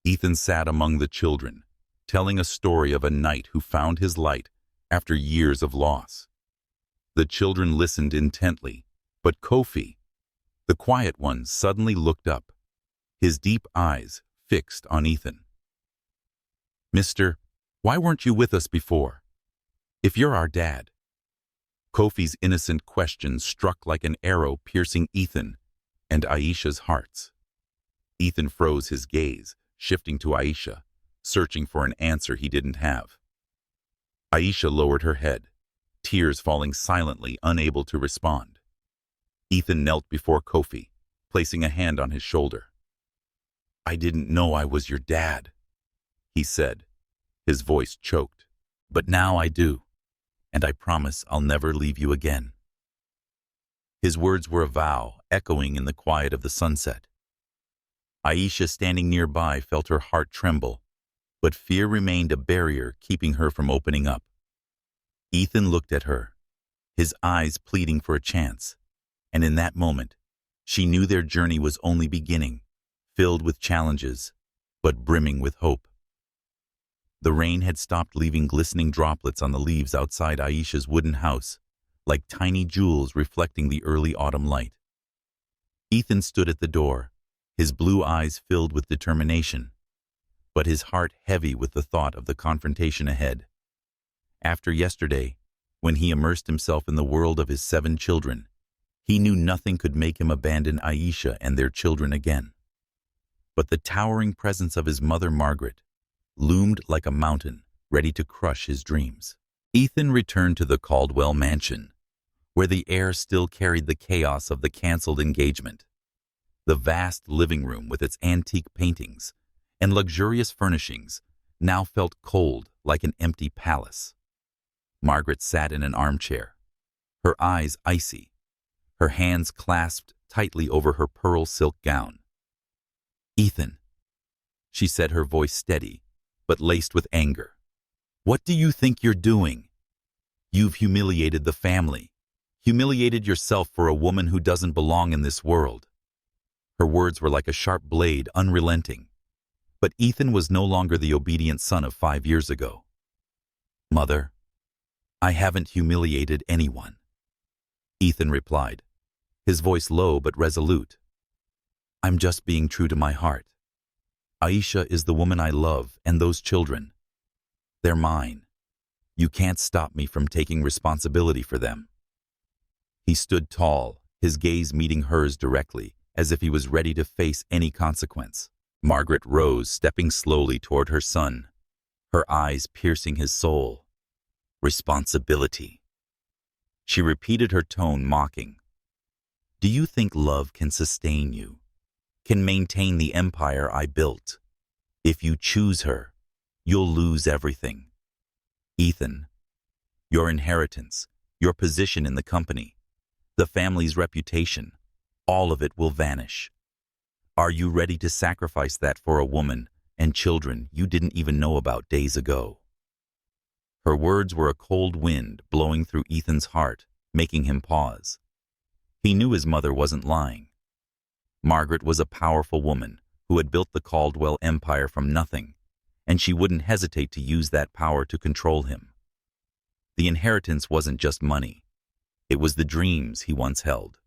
S1: Ethan sat among the children, telling a story of a knight who found his light after years of loss. The children listened intently, but Kofi, the quiet one, suddenly looked up, his deep eyes fixed on Ethan. "Mister, why weren't you with us before? If you're our dad." Kofi's innocent question struck like an arrow, piercing Ethan and Aisha's hearts. Ethan froze, his gaze shifting to Aisha, searching for an answer he didn't have. Aisha lowered her head, tears falling silently, unable to respond. Ethan knelt before Kofi, placing a hand on his shoulder. "I didn't know I was your dad," he said, his voice choked. "But now I do, and I promise I'll never leave you again." His words were a vow, echoing in the quiet of the sunset. Aisha, standing nearby, felt her heart tremble, but fear remained a barrier keeping her from opening up. Ethan looked at her, his eyes pleading for a chance, and in that moment, she knew their journey was only beginning, filled with challenges, but brimming with hope. The rain had stopped, leaving glistening droplets on the leaves outside Aisha's wooden house, like tiny jewels reflecting the early autumn light. Ethan stood at the door, his blue eyes filled with determination, but his heart heavy with the thought of the confrontation ahead. After yesterday, when he immersed himself in the world of his 7 children, he knew nothing could make him abandon Aisha and their children again. But the towering presence of his mother, Margaret, loomed like a mountain, ready to crush his dreams. Ethan returned to the Caldwell mansion, where the air still carried the chaos of the canceled engagement. The vast living room with its antique paintings and luxurious furnishings now felt cold like an empty palace. Margaret sat in an armchair, her eyes icy, her hands clasped tightly over her pearl silk gown. "Ethan," she said, her voice steady, but laced with anger. "What do you think you're doing? You've humiliated the family, humiliated yourself for a woman who doesn't belong in this world." Her words were like a sharp blade, unrelenting. But Ethan was no longer the obedient son of 5 years ago. "Mother, I haven't humiliated anyone," Ethan replied, his voice low but resolute. "I'm just being true to my heart. Aisha is the woman I love, and those children, they're mine. You can't stop me from taking responsibility for them." He stood tall, his gaze meeting hers directly, as if he was ready to face any consequence. Margaret rose, stepping slowly toward her son, her eyes piercing his soul. "Responsibility." She repeated, her tone mocking. "Do you think love can sustain you, can maintain the empire I built? If you choose her, you'll lose everything. Ethan, your inheritance, your position in the company, the family's reputation, all of it will vanish. Are you ready to sacrifice that for a woman and children you didn't even know about days ago?" Her words were a cold wind blowing through Ethan's heart, making him pause. He knew his mother wasn't lying. Margaret was a powerful woman who had built the Caldwell empire from nothing, and she wouldn't hesitate to use that power to control him. The inheritance wasn't just money. It was the dreams he once held.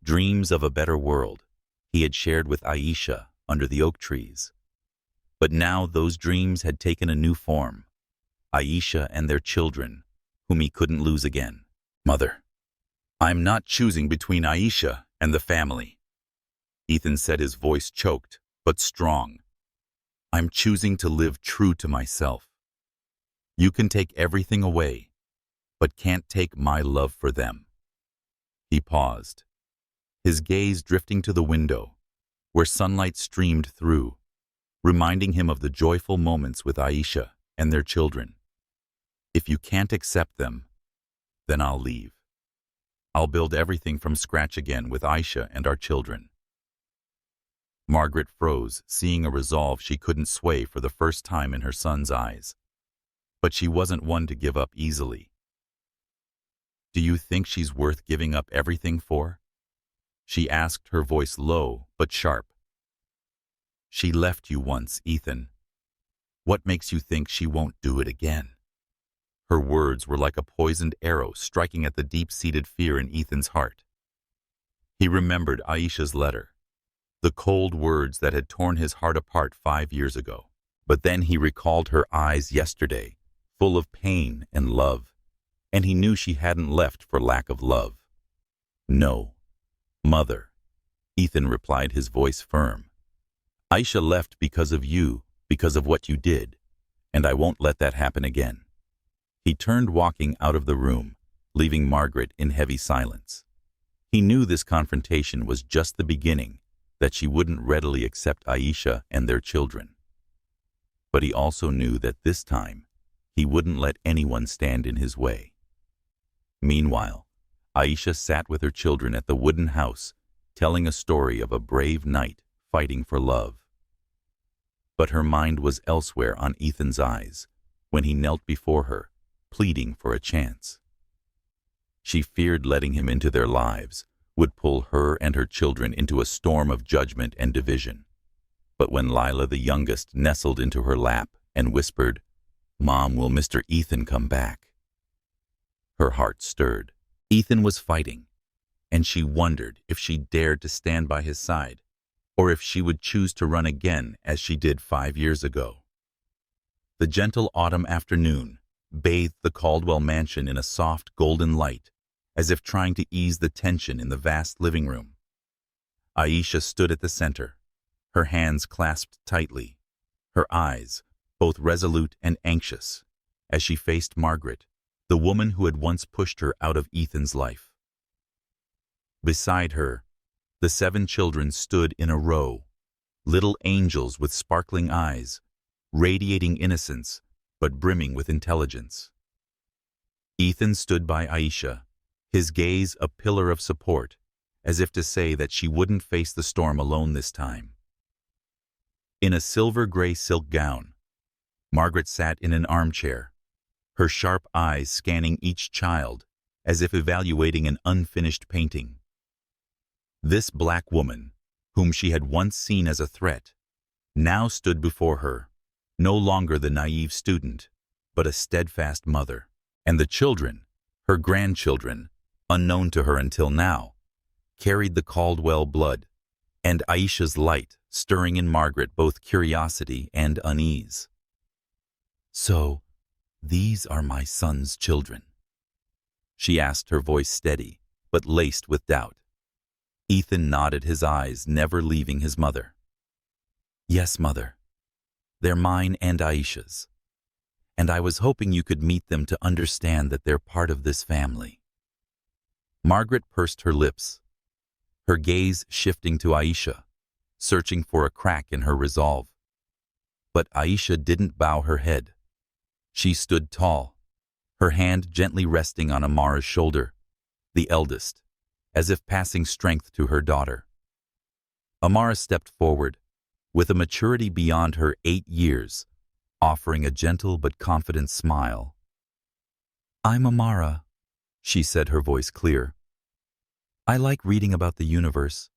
S1: Dreams of a better world he had shared with Aisha under the oak trees. But now those dreams had taken a new form. Aisha and their children, whom he couldn't lose again. "Mother, I'm not choosing between Aisha and the family," Ethan said, his voice choked but strong. "I'm choosing to live true to myself. You can take everything away, but can't take my love for them." He paused, his gaze drifting to the window, where sunlight streamed through, reminding him of the joyful moments with Aisha and their children. "If you can't accept them, then I'll leave. I'll build everything from scratch again with Aisha and our children." Margaret froze, seeing a resolve she couldn't sway for the first time in her son's eyes. But she wasn't one to give up easily. "Do you think she's worth giving up everything for?" she asked, her voice low but sharp. "She left you once, Ethan. What makes you think she won't do it again?" Her words were like a poisoned arrow striking at the deep-seated fear in Ethan's heart. He remembered Aisha's letter, the cold words that had torn his heart apart 5 years ago. But then he recalled her eyes yesterday, full of pain and love, and he knew she hadn't left for lack of love. "No, Mother," Ethan replied, his voice firm. "Aisha left because of you, because of what you did, and I won't let that happen again." He turned, walking out of the room, leaving Margaret in heavy silence. He knew this confrontation was just the beginning, that she wouldn't readily accept Aisha and their children. But he also knew that this time, he wouldn't let anyone stand in his way. Meanwhile, Aisha sat with her children at the wooden house, telling a story of a brave knight fighting for love. But her mind was elsewhere on Ethan's eyes when he knelt before her, pleading for a chance. She feared letting him into their lives would pull her and her children into a storm of judgment and division. But when Lila, the youngest, nestled into her lap and whispered, "Mom, will Mr. Ethan come back?" her heart stirred. Ethan was fighting, and she wondered if she dared to stand by his side, or if she would choose to run again as she did 5 years ago. The gentle autumn afternoon bathed the Caldwell mansion in a soft golden light, as if trying to ease the tension in the vast living room. Aisha stood at the center, her hands clasped tightly, her eyes both resolute and anxious, as she faced Margaret, the woman who had once pushed her out of Ethan's life. Beside her, the 7 children stood in a row, little angels with sparkling eyes, radiating innocence but brimming with intelligence. Ethan stood by Aisha, his gaze a pillar of support, as if to say that she wouldn't face the storm alone this time. In a silver-gray silk gown, Margaret sat in an armchair, her sharp eyes scanning each child as if evaluating an unfinished painting. This black woman, whom she had once seen as a threat, now stood before her, no longer the naive student, but a steadfast mother. And the children, her grandchildren, unknown to her until now, carried the Caldwell blood, and Aisha's light stirring in Margaret both curiosity and unease. "So, these are my son's children?" she asked, her voice steady, but laced with doubt. Ethan nodded, his eyes never leaving his mother. "Yes, Mother. They're mine and Aisha's. And I was hoping you could meet them to understand that they're part of this family." Margaret pursed her lips, her gaze shifting to Aisha, searching for a crack in her resolve. But Aisha didn't bow her head. She stood tall, her hand gently resting on Amara's shoulder, the eldest, as if passing strength to her daughter. Amara stepped forward, with a maturity beyond her 8 years, offering a gentle but confident smile. "I'm Amara," she said, her voice clear. "I like reading about the universe.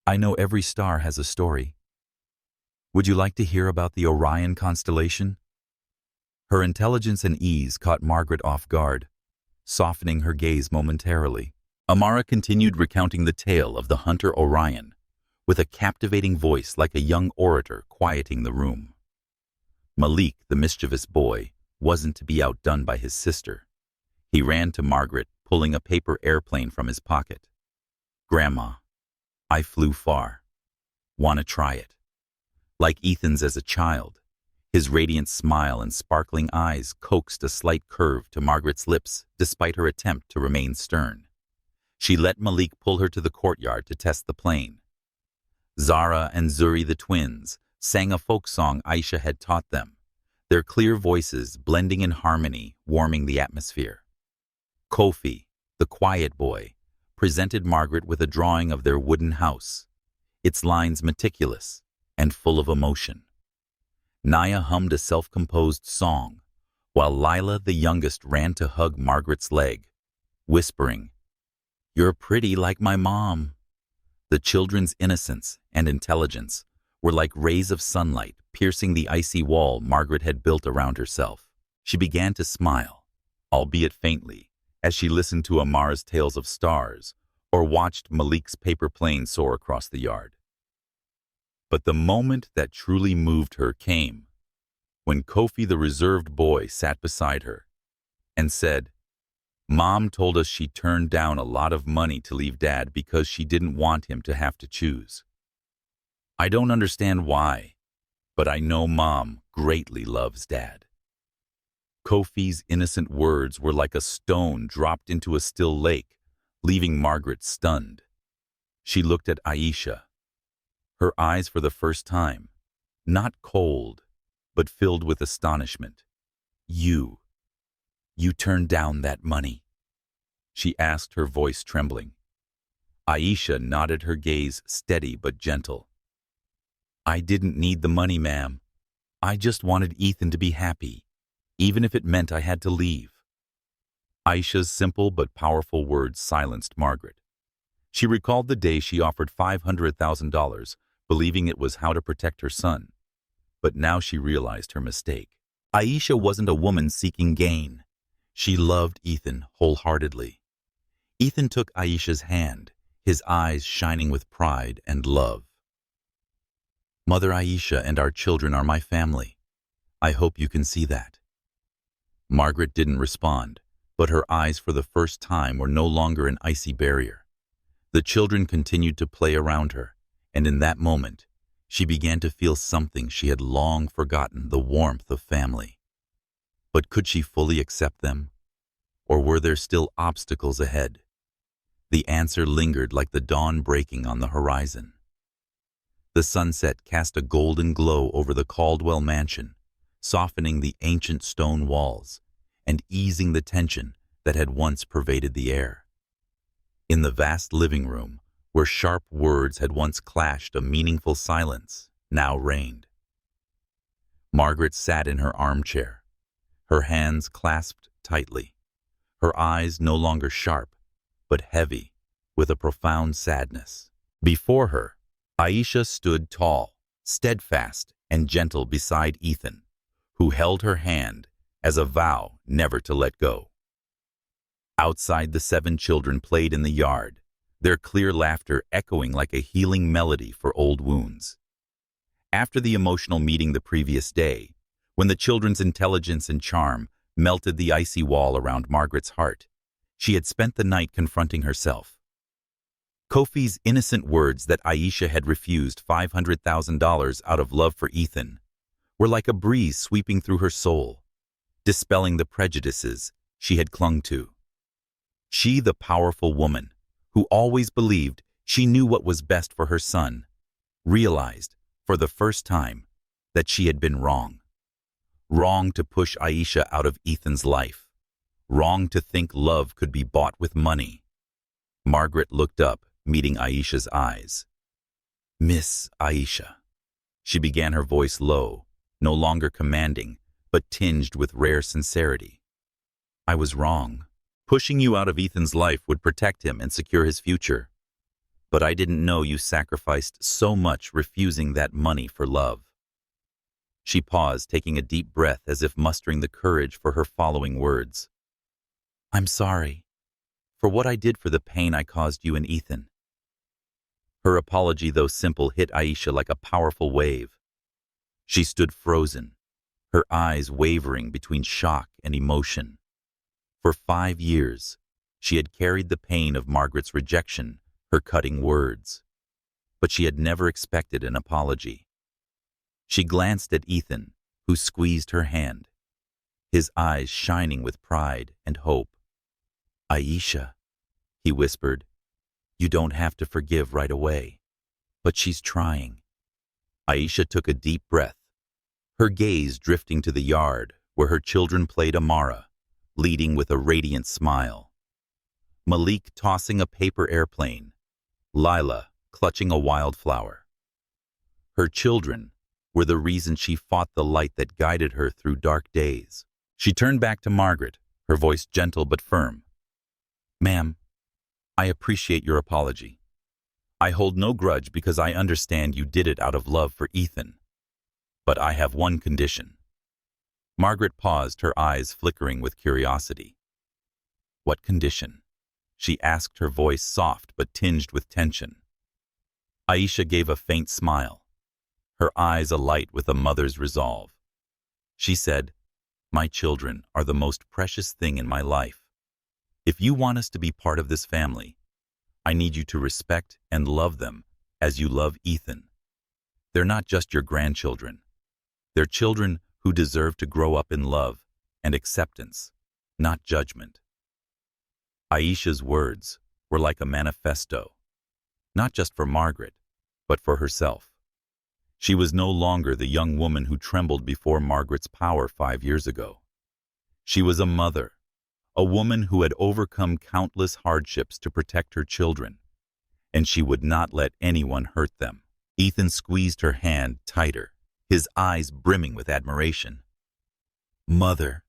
S1: I know every star has a story. Would you like to hear about the Orion constellation?" Her intelligence and ease caught Margaret off guard, softening her gaze momentarily. Amara continued recounting the tale of the hunter Orion, with a captivating voice like a young orator quieting the room. Malik, the mischievous boy, wasn't to be outdone by his sister. He ran to Margaret, pulling a paper airplane from his pocket. "Grandma, I flew far. Want to try it?" Like Ethan's as a child, his radiant smile and sparkling eyes coaxed a slight curve to Margaret's lips despite her attempt to remain stern. She let Malik pull her to the courtyard to test the plane. Zara and Zuri, the twins, sang a folk song Aisha had taught them, their clear voices blending in harmony, warming the atmosphere. Kofi, the quiet boy, presented Margaret with a drawing of their wooden house, its lines meticulous and full of emotion. Naya hummed a self-composed song, while Lila, the youngest, ran to hug Margaret's leg, whispering, "You're pretty like my mom." The children's innocence and intelligence were like rays of sunlight piercing the icy wall Margaret had built around herself. She began to smile, albeit faintly, as she listened to Amara's tales of stars or watched Malik's paper plane soar across the yard. But the moment that truly moved her came when Kofi, the reserved boy, sat beside her and said, "Mom told us she turned down a lot of money to leave Dad because she didn't want him to have to choose. I don't understand why, but I know Mom greatly loves Dad." Kofi's innocent words were like a stone dropped into a still lake, leaving Margaret stunned. She looked at Aisha, her eyes for the first time, not cold, but filled with astonishment. You turned down that money?" she asked, her voice trembling. Aisha nodded, her gaze steady but gentle. I didn't need the money, ma'am. I just wanted Ethan to be happy, even if it meant I had to leave. Aisha's simple but powerful words silenced Margaret. She recalled the day she offered $500,000, believing it was how to protect her son. But now she realized her mistake. Aisha wasn't a woman seeking gain. She loved Ethan wholeheartedly. Ethan took Aisha's hand, his eyes shining with pride and love. Mother Aisha and our children are my family. I hope you can see that. Margaret didn't respond, but her eyes for the first time were no longer an icy barrier. The children continued to play around her, and in that moment, she began to feel something she had long forgotten, the warmth of family. But could she fully accept them? Or were there still obstacles ahead? The answer lingered like the dawn breaking on the horizon. The sunset cast a golden glow over the Caldwell mansion, softening the ancient stone walls and easing the tension that had once pervaded the air. In the vast living room, where sharp words had once clashed, a meaningful silence now reigned. Margaret sat in her armchair, her hands clasped tightly, her eyes no longer sharp, but heavy with a profound sadness. Before her, Aisha stood tall, steadfast, and gentle beside Ethan, who held her hand as a vow never to let go. Outside, the 7 children played in the yard, their clear laughter echoing like a healing melody for old wounds. After the emotional meeting the previous day, when the children's intelligence and charm melted the icy wall around Margaret's heart, she had spent the night confronting herself. Kofi's innocent words that Aisha had refused $500,000 out of love for Ethan were like a breeze sweeping through her soul, dispelling the prejudices she had clung to. She, the powerful woman, who always believed she knew what was best for her son, realized, for the first time, that she had been wrong. Wrong to push Aisha out of Ethan's life. Wrong to think love could be bought with money. Margaret looked up, meeting Aisha's eyes. "Miss Aisha," she began, her voice low, no longer commanding, but tinged with rare sincerity. "I was wrong. Pushing you out of Ethan's life would protect him and secure his future. But I didn't know you sacrificed so much refusing that money for love." She paused, taking a deep breath as if mustering the courage for her following words. "I'm sorry for what I did, for the pain I caused you and Ethan." Her apology, though simple, hit Aisha like a powerful wave. She stood frozen, her eyes wavering between shock and emotion. For 5 years, she had carried the pain of Margaret's rejection, her cutting words. But she had never expected an apology. She glanced at Ethan, who squeezed her hand, his eyes shining with pride and hope. "Aisha," he whispered, "you don't have to forgive right away, but she's trying." Aisha took a deep breath, her gaze drifting to the yard where her children played Amara, leading with a radiant smile. Malik tossing a paper airplane, Lila clutching a wildflower. Her children were the reason she fought the light that guided her through dark days. She turned back to Margaret, her voice gentle but firm. "Ma'am, I appreciate your apology. I hold no grudge because I understand you did it out of love for Ethan. But I have one condition." Margaret paused, her eyes flickering with curiosity. "What condition?" she asked, her voice soft but tinged with tension. Aisha gave a faint smile, her eyes alight with a mother's resolve. She said, "My children are the most precious thing in my life. If you want us to be part of this family, I need you to respect and love them as you love Ethan. They're not just your grandchildren. They're children who deserve to grow up in love and acceptance, not judgment." Aisha's words were like a manifesto, not just for Margaret, but for herself. She was no longer the young woman who trembled before Margaret's power 5 years ago. She was a mother, a woman who had overcome countless hardships to protect her children, and she would not let anyone hurt them. Ethan squeezed her hand tighter, his eyes brimming with admiration. "Mother,"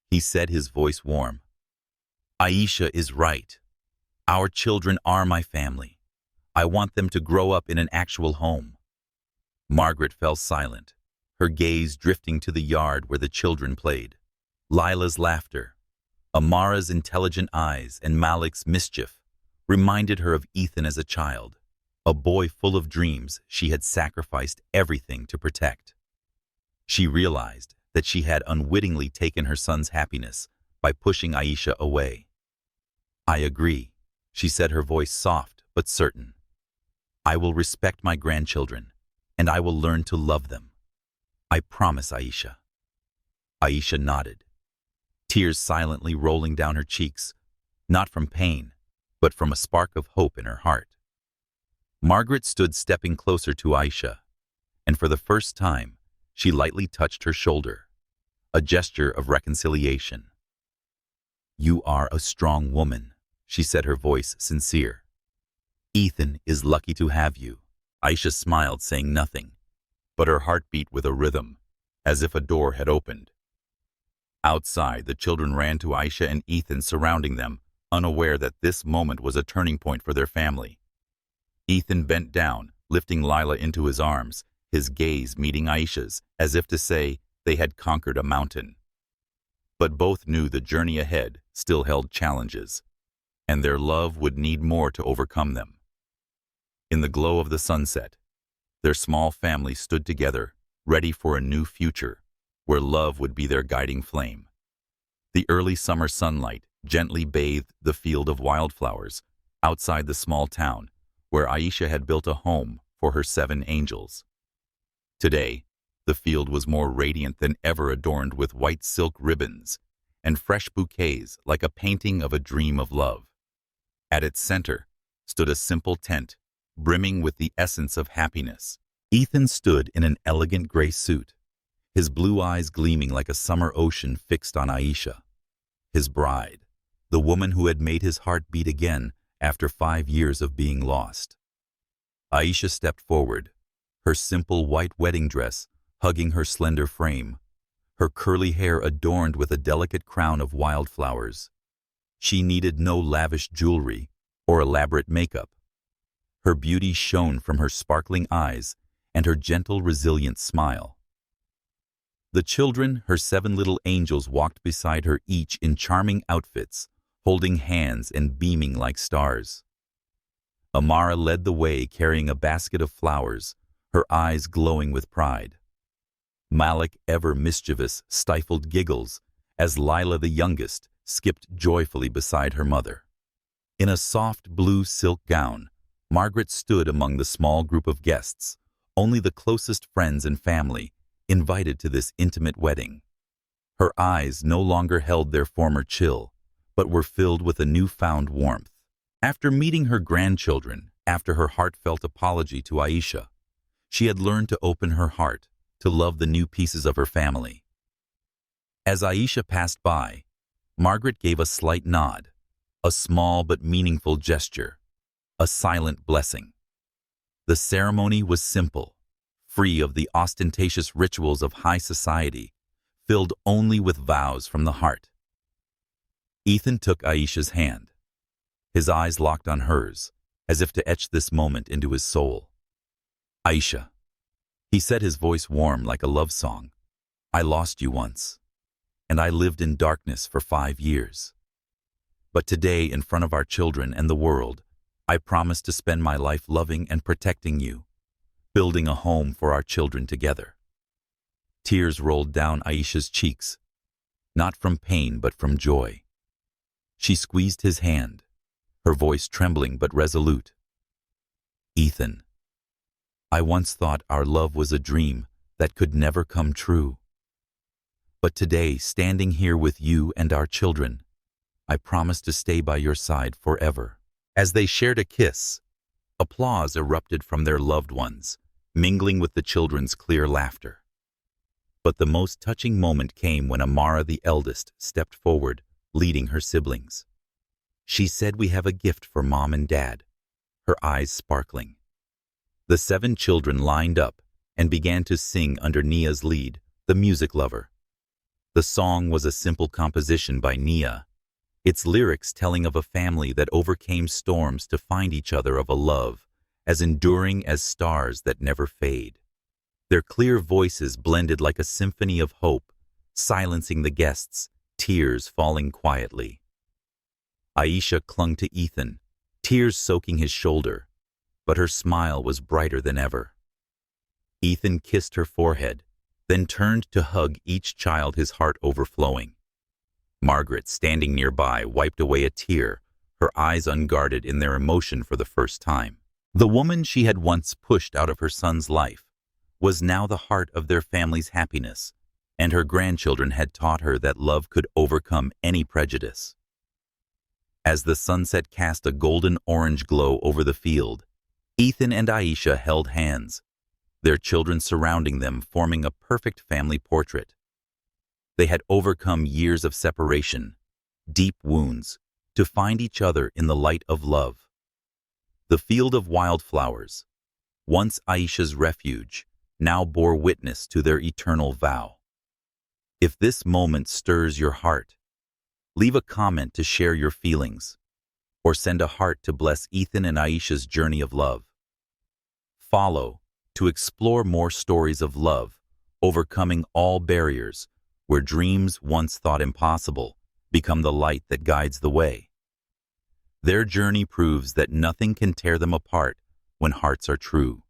S1: he said, his voice warm. "Aisha is right. Our children are my family. I want them to grow up in an actual home." Margaret fell silent, her gaze drifting to the yard where the children played. Lila's laughter, Amara's intelligent eyes, and Malik's mischief reminded her of Ethan as a child, a boy full of dreams she had sacrificed everything to protect. She realized that she had unwittingly taken her son's happiness by pushing Aisha away. "I agree," she said, her voice soft but certain. "I will respect my grandchildren, and I will learn to love them. I promise, Aisha." Aisha nodded, tears silently rolling down her cheeks, not from pain, but from a spark of hope in her heart. Margaret stood stepping closer to Aisha, and for the first time, she lightly touched her shoulder, a gesture of reconciliation. "You are a strong woman," she said, her voice sincere. "Ethan is lucky to have you." Aisha smiled, saying nothing, but her heart beat with a rhythm, as if a door had opened. Outside, the children ran to Aisha and Ethan, surrounding them, unaware that this moment was a turning point for their family. Ethan bent down, lifting Lila into his arms, his gaze meeting Aisha's, as if to say they had conquered a mountain. But both knew the journey ahead still held challenges, and their love would need more to overcome them. In the glow of the sunset, their small family stood together, ready for a new future, where love would be their guiding flame. The early summer sunlight gently bathed the field of wildflowers outside the small town, where Aisha had built a home for her 7 angels. Today, the field was more radiant than ever, adorned with white silk ribbons and fresh bouquets like a painting of a dream of love. At its center stood a simple tent, brimming with the essence of happiness. Ethan stood in an elegant gray suit, his blue eyes gleaming like a summer ocean fixed on Aisha, his bride, the woman who had made his heart beat again after 5 years of being lost. Aisha stepped forward, her simple white wedding dress hugging her slender frame, her curly hair adorned with a delicate crown of wildflowers. She needed no lavish jewelry or elaborate makeup. Her beauty shone from her sparkling eyes and her gentle, resilient smile. The children, her 7 little angels, walked beside her, each in charming outfits, holding hands and beaming like stars. Amara led the way, carrying a basket of flowers, her eyes glowing with pride. Malik, ever mischievous, stifled giggles as Lila, the youngest, skipped joyfully beside her mother. In a soft blue silk gown, Margaret stood among the small group of guests, only the closest friends and family, invited to this intimate wedding. Her eyes no longer held their former chill, but were filled with a newfound warmth. After meeting her grandchildren, after her heartfelt apology to Aisha, she had learned to open her heart, to love the new pieces of her family. As Aisha passed by, Margaret gave a slight nod, a small but meaningful gesture, a silent blessing. The ceremony was simple, free of the ostentatious rituals of high society, filled only with vows from the heart. Ethan took Aisha's hand, his eyes locked on hers, as if to etch this moment into his soul. "Aisha," he said, his voice warm like a love song, "I lost you once, and I lived in darkness for 5 years. But today, in front of our children and the world, I promise to spend my life loving and protecting you, building a home for our children together." Tears rolled down Aisha's cheeks, not from pain but from joy. She squeezed his hand, her voice trembling but resolute. "Ethan, I once thought our love was a dream that could never come true. But today, standing here with you and our children, I promise to stay by your side forever." As they shared a kiss, applause erupted from their loved ones, mingling with the children's clear laughter. But the most touching moment came when Amara, the eldest, stepped forward, leading her siblings. She said, "We have a gift for Mom and Dad," her eyes sparkling. The 7 children lined up and began to sing under Nia's lead, the music lover. The song was a simple composition by Nia, its lyrics telling of a family that overcame storms to find each other, of a love as enduring as stars that never fade. Their clear voices blended like a symphony of hope, silencing the guests, tears falling quietly. Aisha clung to Ethan, tears soaking his shoulder, but her smile was brighter than ever. Ethan kissed her forehead, then turned to hug each child, his heart overflowing. Margaret, standing nearby, wiped away a tear, her eyes unguarded in their emotion for the first time. The woman she had once pushed out of her son's life was now the heart of their family's happiness, and her grandchildren had taught her that love could overcome any prejudice. As the sunset cast a golden-orange glow over the field, Ethan and Aisha held hands, their children surrounding them, forming a perfect family portrait. They had overcome years of separation, deep wounds, to find each other in the light of love. The field of wildflowers, once Aisha's refuge, now bore witness to their eternal vow. If this moment stirs your heart, leave a comment to share your feelings, or send a heart to bless Ethan and Aisha's journey of love. Follow to explore more stories of love, overcoming all barriers, where dreams once thought impossible become the light that guides the way. Their journey proves that nothing can tear them apart when hearts are true.